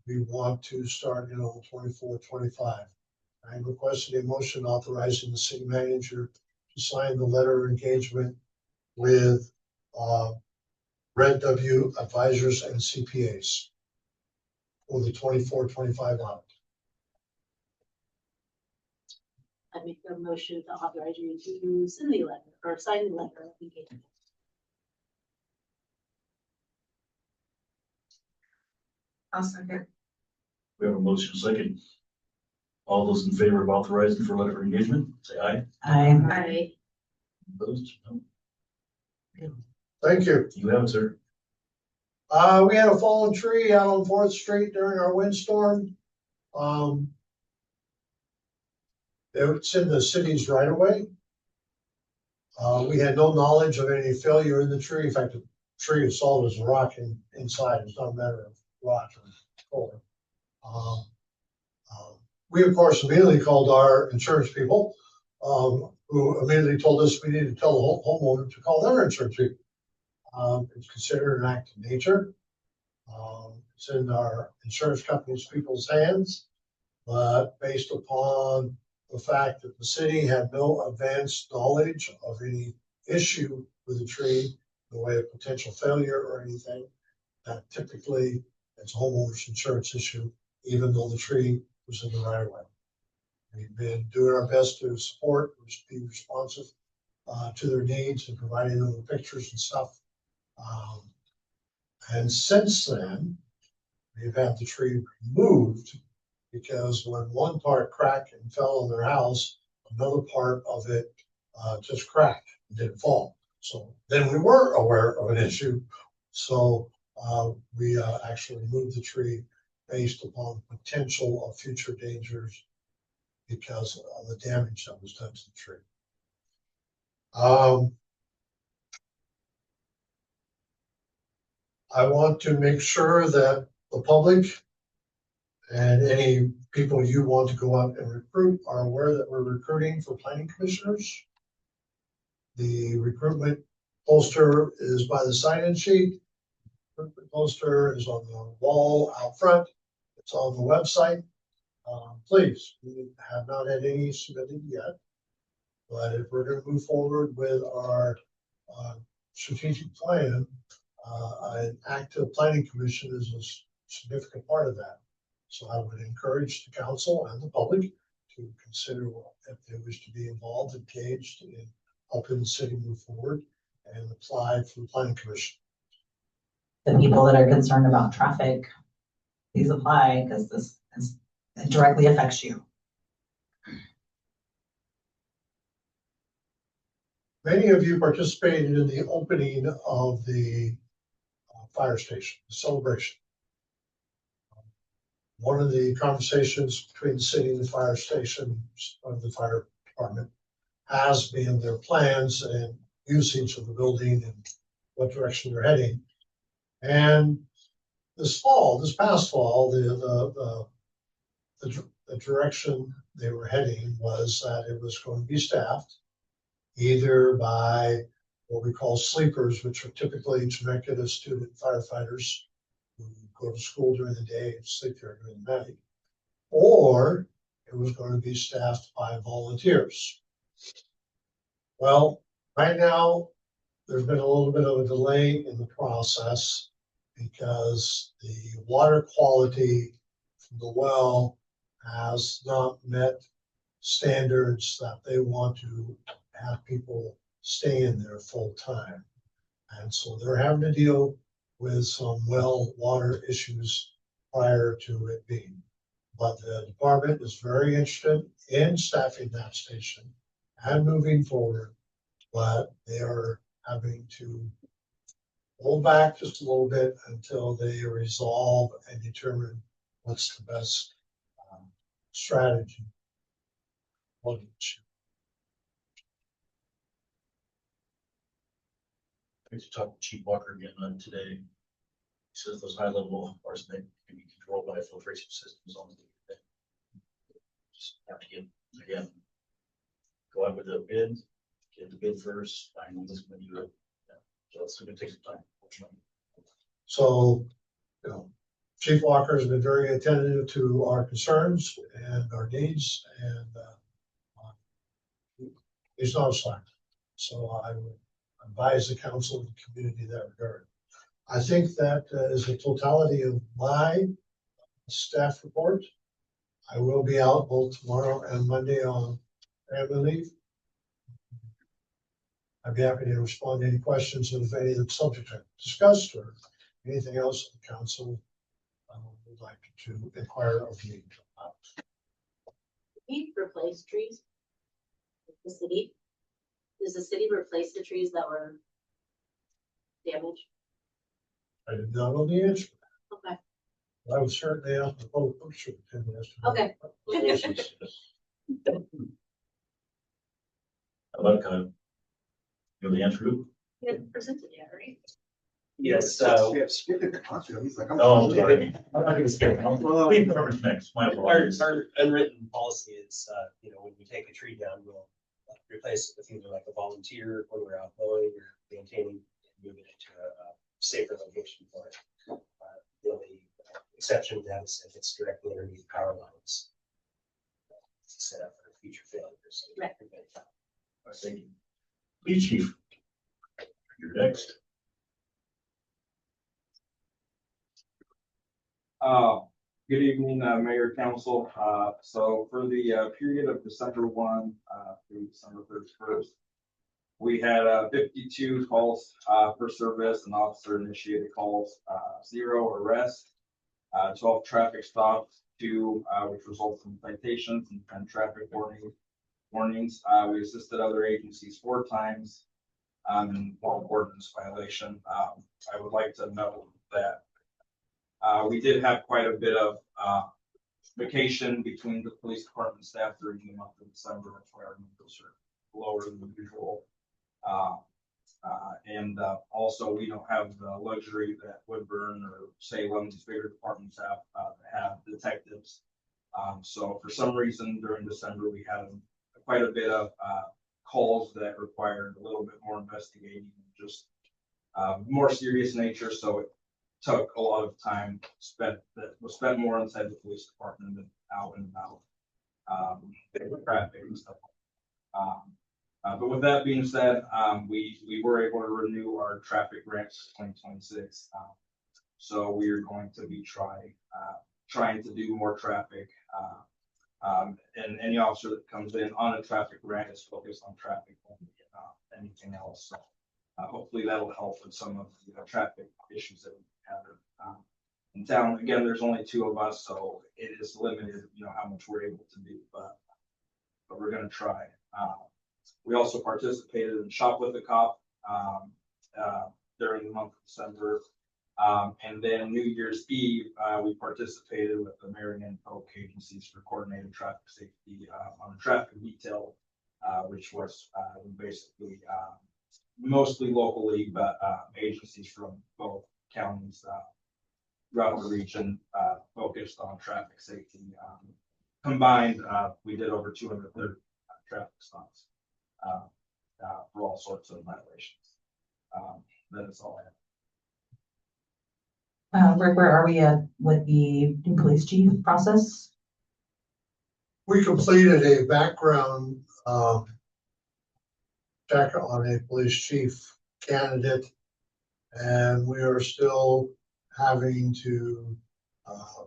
we want to start in on 24-25. I'm requesting a motion authorizing the city manager to sign the letter of engagement with Red W Advisors and CPAs for the 24-25 audit. I make a motion to authorize you to send the letter or sign the letter of engagement. I'll second. We have a motion second. All those in favor of authorizing for letter of engagement, say aye. I, Opposed? No. Thank you. You have it, sir. We had a fallen tree out on 4th Street during our windstorm. It's in the city's right of way. We had no knowledge of any failure in the tree. In fact, the tree is solid as a rock inside. It's not a matter of rock or color. We, of course, immediately called our insurance people, who immediately told us we needed to tell the homeowner to call their insurance people. It's considered an act of nature. It's in our insurance company's people's hands, but based upon the fact that the city had no advanced knowledge of any issue with the tree, in the way of potential failure or anything, that typically it's a homeowner's insurance issue, even though the tree was in the right of way. We've been doing our best to support, be responsive to their needs and providing them with pictures and stuff. And since then, we've had the tree removed because when one part cracked and fell on their house, another part of it just cracked and didn't fall. So then we were aware of an issue. So we actually removed the tree based upon potential of future dangers because of the damage that was done to the tree. I want to make sure that the public and any people you want to go out and recruit are aware that we're recruiting for planning commissioners. The recruitment poster is by the sign-in sheet. Recruitment poster is on the wall out front. It's on the website. Please, we have not had any submitted yet. But if we're going to move forward with our strategic plan, an active planning commission is a significant part of that. So I would encourage the council and the public to consider if they wish to be involved, engaged in helping the city move forward and apply for the planning commission. The people that are concerned about traffic, please apply because it directly affects you. Many of you participated in the opening of the fire station, the celebration. One of the conversations between the city and the fire station, of the fire department, has been their plans and usage of the building and what direction they're heading. And this past fall, the direction they were heading was that it was going to be staffed either by what we call sleepers, which are typically Temecula student firefighters who go to school during the day and sleep there during the night, or it was going to be staffed by volunteers. Well, right now, there's been a little bit of a delay in the process because the water quality from the well has not met standards that they want to have people stay in there full time. And so they're having to deal with some well water issues prior to it being. But the department is very interested in staffing that station and moving forward, but they are having to hold back just a little bit until they resolve and determine what's the best strategy. I to talk to Chief Walker again today. He says those high level arsenic can be controlled by filtration systems on the. Just have to get, again, go out with a bid, get the bid first, find who's going to do it. Yeah. So it's going to take some time. So, you know, Chief Walker has been very attentive to our concerns and our needs, and he's not a slacker. So I would advise the council and the community in that regard. I think that is the totality of my staff report. I will be out both tomorrow and Monday on family leave. I'd be happy to respond to any questions of any of the subjects I've discussed or anything else the council would like to inquire of me about. We replace trees? The city? Does the city replace the trees that were damaged? I did not know the answer. Okay. I would certainly ask the public works superintendent. Okay. How about you know the answer? You haven't presented yet, right? Yes, He's like, Oh, sorry. I'm not going to skip. Please, whoever's next. My our apologies. unwritten policy is, you know, when we take a tree down, we'll replace it with either like a volunteer when we're out mowing or maintaining and moving it to a safer location for it. The only exception to that is if it's directly underneath power lines. It's set up for future failures. Right. Thank you. Police Chief, you're next. Good evening, Mayor, Council. So for the period of December 1 through December 31st, we had 52 calls for service and officer initiated calls, 0 arrests, 12 traffic stops, 2 which resulted in citations and 10 traffic warnings. We assisted other agencies 4 times. and one ordinance violation. I would like to note that we did have quite a bit of vacation between the police department staff during the month of December. That's why our numbers are lower than usual. And also, we don't have the luxury that Woodburn or Salem, these bigger departments have detectives. So for some reason during December, we had quite a bit of calls that required a little bit more investigating, just more serious nature. So it took a lot of time that was spent more inside the police department than out and about traffic and stuff. But with that being said, we were able to renew our traffic grants 2026. So we are going to be trying to do more traffic. And any officer that comes in on a traffic grant is focused on traffic only, anything else. So hopefully that'll help with some of the traffic issues that we have in town. Again, there's only 2 of us, so it is limited, how much we're able to do, but we're going to try. We also participated in Shop with a Cop during the month of December. And then New Year's Eve, we participated with the Marion Polk agencies for coordinated traffic safety on a traffic detail, which was basically mostly locally, but agencies from both counties throughout the region focused on traffic safety. Combined, we did over 230 traffic stops for all sorts of violations. That is all I have. Rick, where are we at with the new police chief process? We completed a background check on a police chief candidate, and we are still having to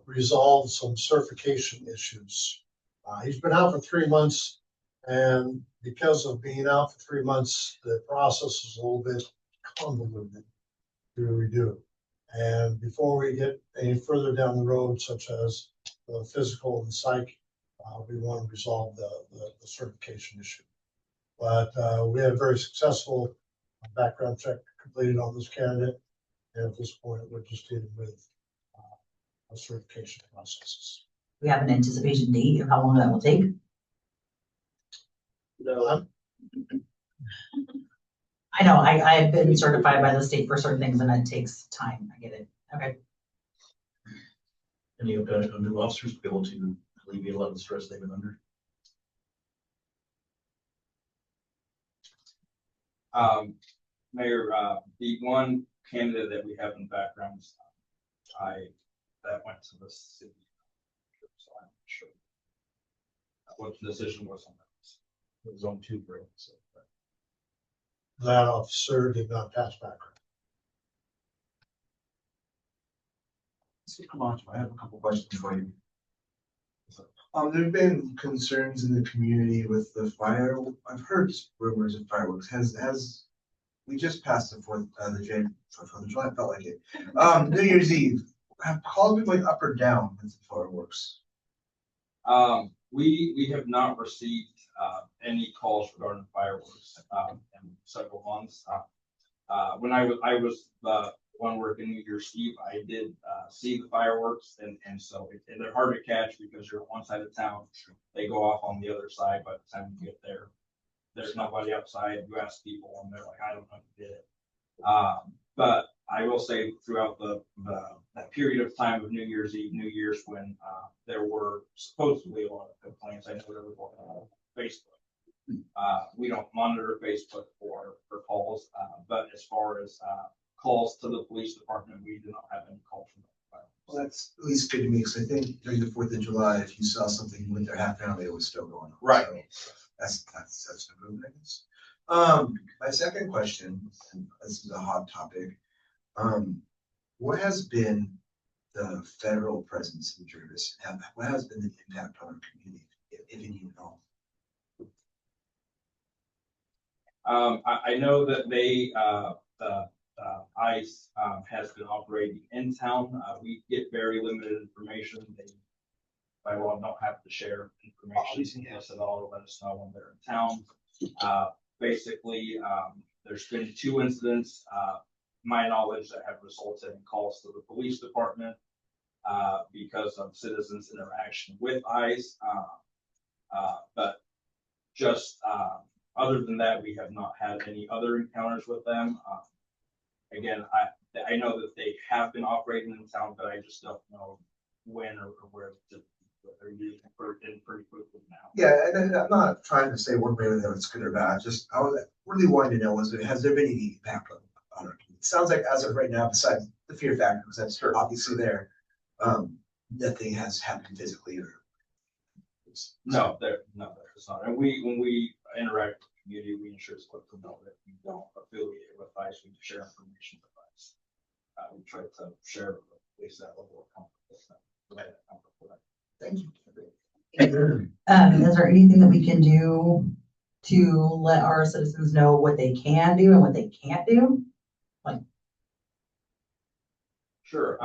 resolve some certification issues. He's been out for 3 months, and because of being out for 3 months, the process is a little bit convoluted to redo. And before we get any further down the road, such as the physical and psych, we want to resolve the certification issue. But we had a very successful background check completed on this candidate. And at this point, we're just dealing with certification processes. We have an anticipation date of how long that will take? No. I know, I have been certified by the state for certain things and it takes time. I get it. Okay. Any of the new officers be able to alleviate a lot of the stress they've been under? Mayor, the one candidate that we have in the background, that went to the city. So I'm not sure what the decision was on that. It was on 2 for it, so. That officer did not pass background. Come on, I have a couple questions for you. There've been concerns in the community with the fire. I've heard rumors of fireworks. We just passed the 4th of July, felt like it. New Year's Eve, have calls been going up or down with the fireworks? We have not received any calls regarding fireworks in several months. When I was the one working New Year's Eve, I did see the fireworks, and so they're hard to catch because you're on one side of town. They go off on the other side. By the time you get there, there's nobody outside. You ask people, and they're like, "I don't know who did it." But I will say, throughout that period of time of New Year's Eve, New Year's, when there were supposedly a lot of complaints, I know there was on Facebook. We don't monitor Facebook for calls, but as far as calls to the police department, we do not have any calls from them. Well, that's at least good to me, because I think during the 4th of July, if you saw something, you went there half an hour, it was still going on. Right. So that's a good news. My second question, and this is a hot topic. What has been the federal presence in Jervis? What has been the impact on our community, if any at all? I know that ICE has been operating in town. We get very limited information. They, by law, don't have to share information with us at all to let us know when they're in town. basically, there's been 2 incidents, my knowledge, that have resulted in calls to the police department because of citizens' interaction with ICE. But just other than that, we have not had any other encounters with them. Again, I know that they have been operating in town, but I just don't know when or where they're using pretty quickly now. Yeah, and I'm not trying to say one way or the other it's good or bad, just I was really wanting to know has there been any impact on it? It sounds like as of right now, besides the fear factor, because that's obviously there, nothing has happened physically or. No, there's not. And when we interact with the community, we ensure it's quick to know that we don't affiliate with ICE, we share information with ICE. We try to share at least that level of comfort with them. Thank you. Is there anything that we can do to let our citizens know what they can do and what they can't do? Sure.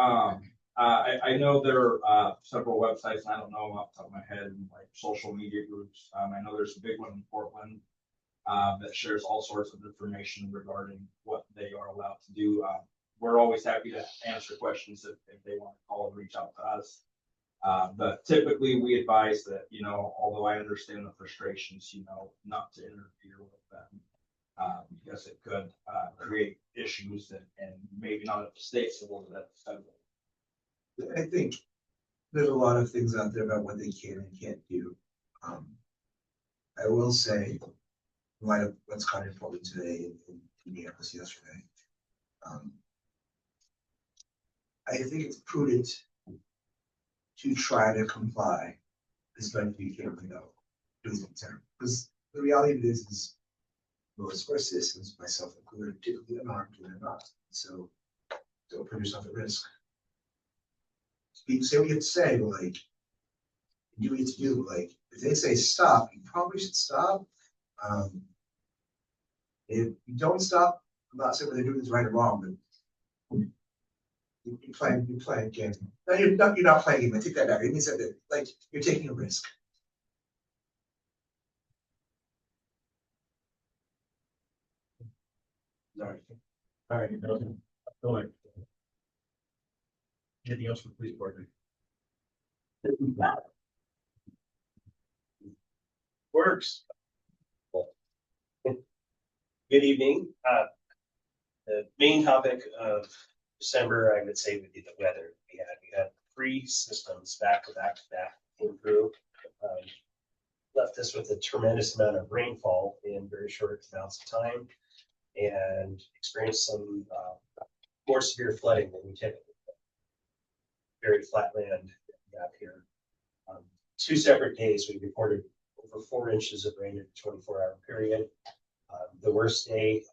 I know there are several websites, and I don't know them off the top of my head, like social media groups. I know there's a big one in Portland that shares all sorts of information regarding what they are allowed to do. We're always happy to answer questions if they want to call and reach out to us. But typically we advise that, although I understand the frustrations, not to interfere with them because it could create issues and maybe not at the state level, but at the federal. I think there's a lot of things out there about what they can and can't do. I will say, in light of what's kind of important today in Minneapolis yesterday, I think it's prudent to try to comply as much as you can without losing term. Because the reality of it is most of our citizens, myself included, are typically unarmed and they're not. So don't put yourself at risk. People say what you have to say, but like, do what you have to do. Like, if they say stop, you probably should stop. If you don't stop, I'm not saying what they're doing is right or wrong, but you're playing a game. No, you're not playing a game. I take that back. It means that like you're taking a risk. All right. Go ahead. Anything else for the police department? Works. Good evening. The main topic of December, I would say, would be the weather. We had 3 systems back to back came through. Left us with a tremendous amount of rainfall in very short amounts of time and experienced some more severe flooding than we typically do. Very flat land up here. 2 separate days, we reported over 4 inches of rain in a 24-hour period. The worst day,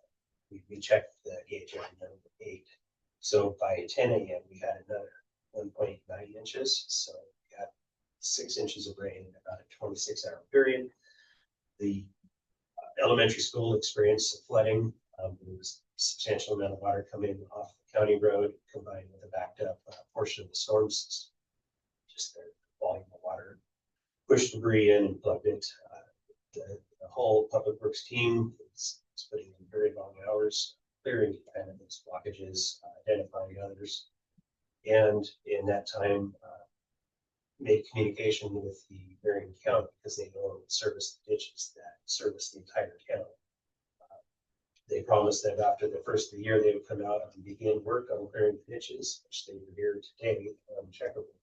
we checked the gauge every number 8. So by 10 a.m., we had another 1.9 inches. So we got 6 inches of rain in about a 26-hour period. The elementary school experienced some flooding. There was a substantial amount of water coming off the county road combined with a backed up portion of the storm system. Just the volume of water pushed debris in and plugged it. The whole public works team is putting in very long hours, clearing kind of those blockages, identifying others. And in that time, made communication with the Marion County because they know service the ditches that service the entire county. They promised that after the first of the year, they would come out and begin work on clearing the ditches, which they were here today on Checkerwood,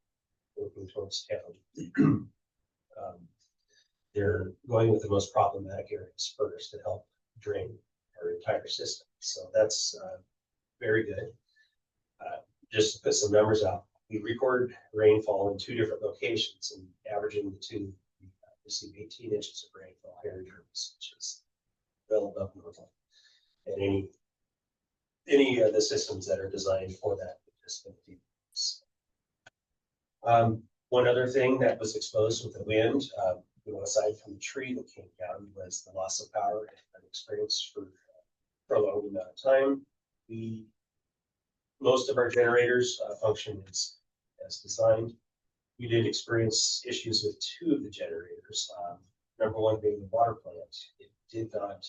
working towards town. They're going with the most problematic areas first to help drain our entire system. So that's very good. Just to put some numbers out, we record rainfall in 2 different locations, and averaging the 2, we receive 18 inches of rainfall here in Jervis, which is well above normal. And any of the systems that are designed for that, just one other thing that was exposed with the wind, aside from the tree that came down, was the loss of power and experienced for a long amount of time. Most of our generators function as designed. We did experience issues with 2 of the generators. Number 1 being the water plant. It did not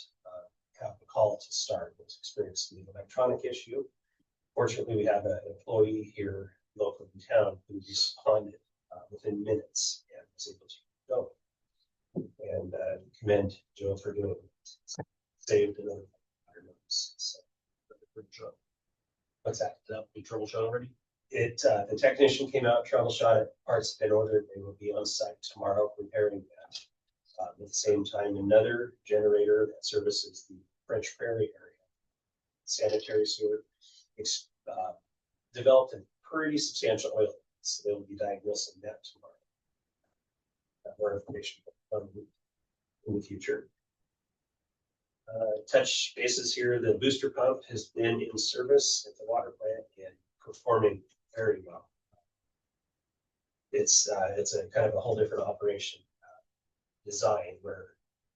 fall to start, was experiencing an electronic issue. Fortunately, we have an employee here locally in town who responded within minutes and was able to go. And commend Joe for doing it. Saved another. So, what's that? We troubleshoot already? The technician came out, troubleshot it, parts have been ordered, they will be on site tomorrow repairing that. At the same time, another generator that services the French Prairie area, sanitary sewer, developed a pretty substantial oil, so they'll be diagnosing that tomorrow. More information will come in the future. Touch bases here, the booster pump has been in service at the water plant and performing very well. It's a kind of a whole different operation design where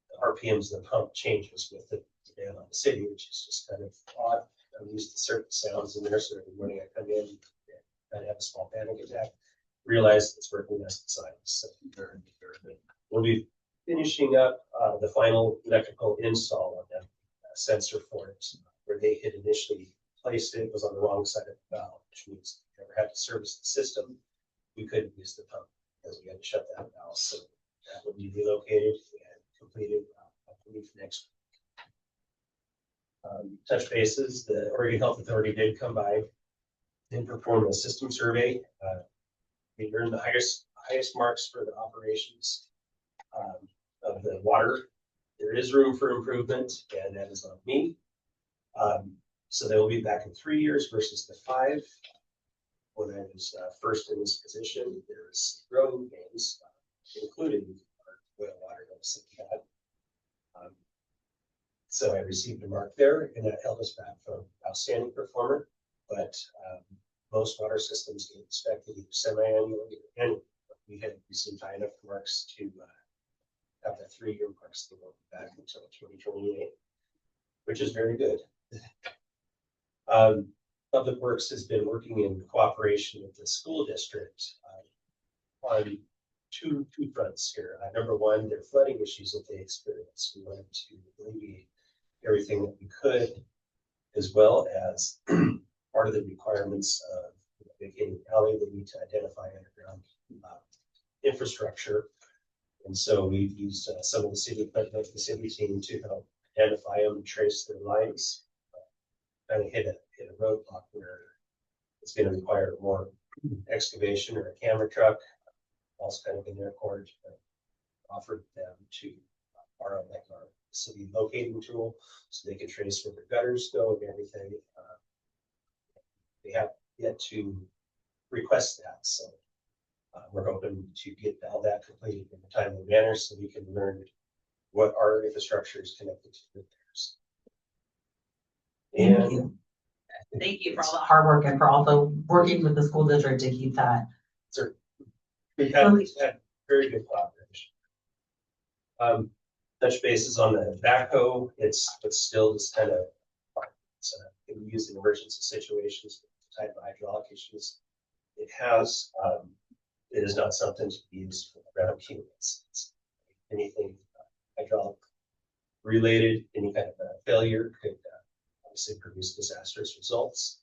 the RPMs of the pump changes with the demand on the city, which is just kind of odd. I'm used to certain sounds in there, so every morning I come in and kind of have a small panic attack. Realize it's working as designed. So we'll be finishing up the final electrical install on that sensor for it, where they had initially placed it, was on the wrong side of the valve, which means we never had to service the system. We couldn't use the pump because we had to shut that valve. So that will be relocated and completed, I believe, next week. Touch bases, the Oregon Health Authority did come by and perform a system survey. We earned the highest marks for the operations of the water. There is room for improvement, and that is on me. So they will be back in 3 years versus the 5. When I was first in this position, there's growing pains, including our oil water dose that we had. So I received a mark there, and that held us back from outstanding performer. But most water systems get inspected either semi-annually or annually. We had received high enough marks to have that 3-year mark still back until 2028, which is very good. Public Works has been working in cooperation with the school district on two fronts here. Number one, their flooding issues that they experienced. We wanted to alleviate everything that we could, as well as part of the requirements of vacating the alley, they need to identify underground infrastructure. And so we've used some of the city team to help identify them and trace their lines. Kind of hit a roadblock where it's going to require more excavation or a camera truck. Also kind of in their court, offered them to borrow like our city locating tool so they can trace where their gutters go and everything. They have yet to request that, so we're hoping to get all that completed in a timely manner so we can learn what our infrastructure is connected to theirs. Thank you. Thank you for all the Hard work and for all the working with the school district to keep that. We've had very good collaboration. Touch bases on the backhoe. It's still just kind of can be used in emergency situations, type of hydraulic issues. It is not something to be used for ground humans. It's anything hydraulic related, any kind of failure could obviously produce disastrous results.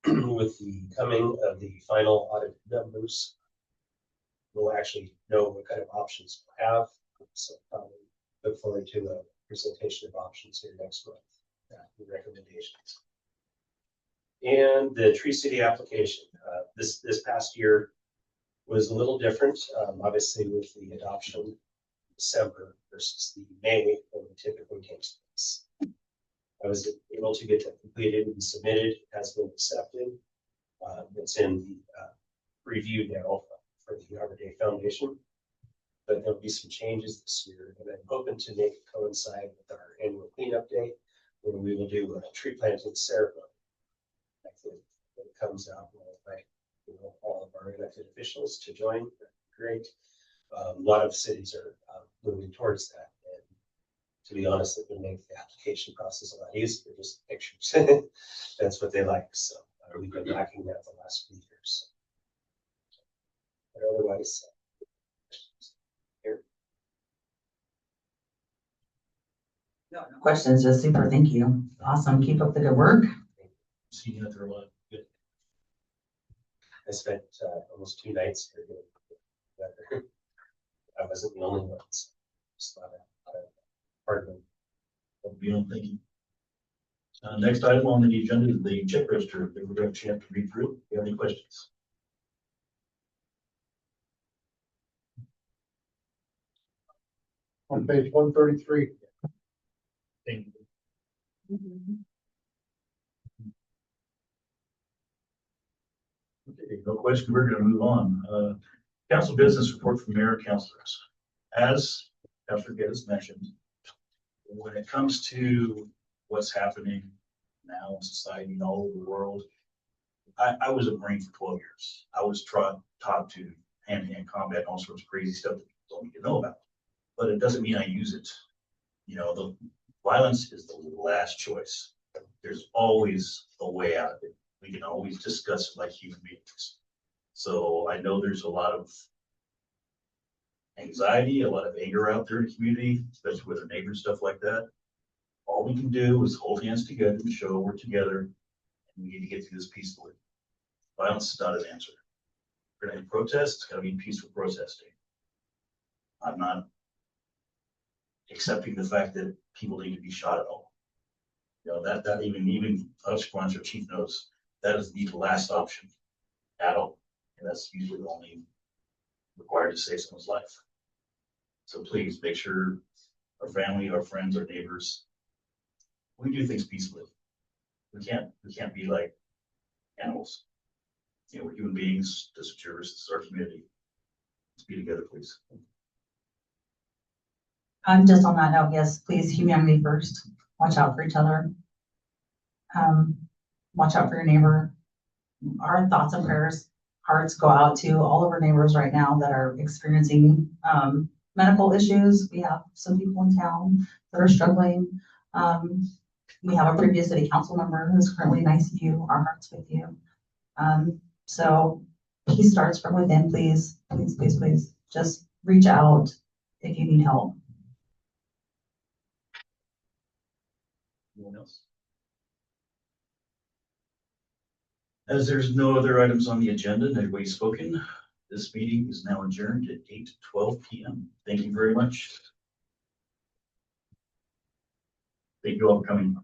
With the coming of the final audit numbers, we'll actually know what kind of options we'll have. So look forward to a presentation of options here next month, with recommendations. And the Tree City application, this past year was a little different, obviously with the adoption in December versus the May when it typically takes place. I was able to get that completed and submitted, has been accepted. It's in the review now for the Arbor Day Foundation, but there'll be some changes this year, and I'm hoping to make it coincide with our annual cleanup day, where we will do a tree planting ceremony. I think when it comes out, we'll invite all of our elected officials to join. That'd be great. A lot of cities are moving towards that. To be honest, it will make the application process a lot easier, just pictures. That's what they like. So we've been lacking that the last few years. But otherwise, here. Questions, just super, thank you. Awesome, keep up the good work. See you there a lot. Good. I spent almost 2 nights here. doing weather. I wasn't the only one. So just thought pardon me. Thank you. Next item on the agenda is the check register. We're going to have to read through. Do you have any questions? On page 133. Thank you. Okay, no question. We're going to move on. Council business report from mayor and councilors. As Councilor Geddes mentioned, when it comes to what's happening now in society and all over the world, I was a Marine for 12 years. I was taught to hand-to-hand combat and all sorts of crazy stuff that people don't need to know about. But it doesn't mean I use it. You know, the violence is the last choice. There's always a way out of it. We can always discuss it like human beings. So I know there's a lot of anxiety, a lot of anger out there in the community, especially with our neighbors, stuff like that. All we can do is hold hands together and show we're together, and we need to get through this peacefully. Violence is not an answer. If we're going to protest, it's got to be peaceful protesting. I'm not accepting the fact that people need to be shot at all. You know, that even us, our chief knows, that is the last option at all. And that's usually the only required to save someone's life. So please make sure our family, our friends, our neighbors, we do things peacefully. We can't be like animals. You know, we're human beings, this is yours, this is our community. Let's be together, please. Just on that note, yes, please, humanity first. Watch out for each other. Watch out for your neighbor. Our thoughts and prayers, hearts go out to all of our neighbors right now that are experiencing medical issues. We have some people in town that are struggling. We have a previous city council member who's currently in ICU. Our hearts with you. So peace starts from within. Please, please, please, please, just reach out if you need help. Anyone else? As there's no other items on the agenda and everybody's spoken, this meeting is now adjourned at 8:12 p.m. Thank you very much. Thank you all for coming.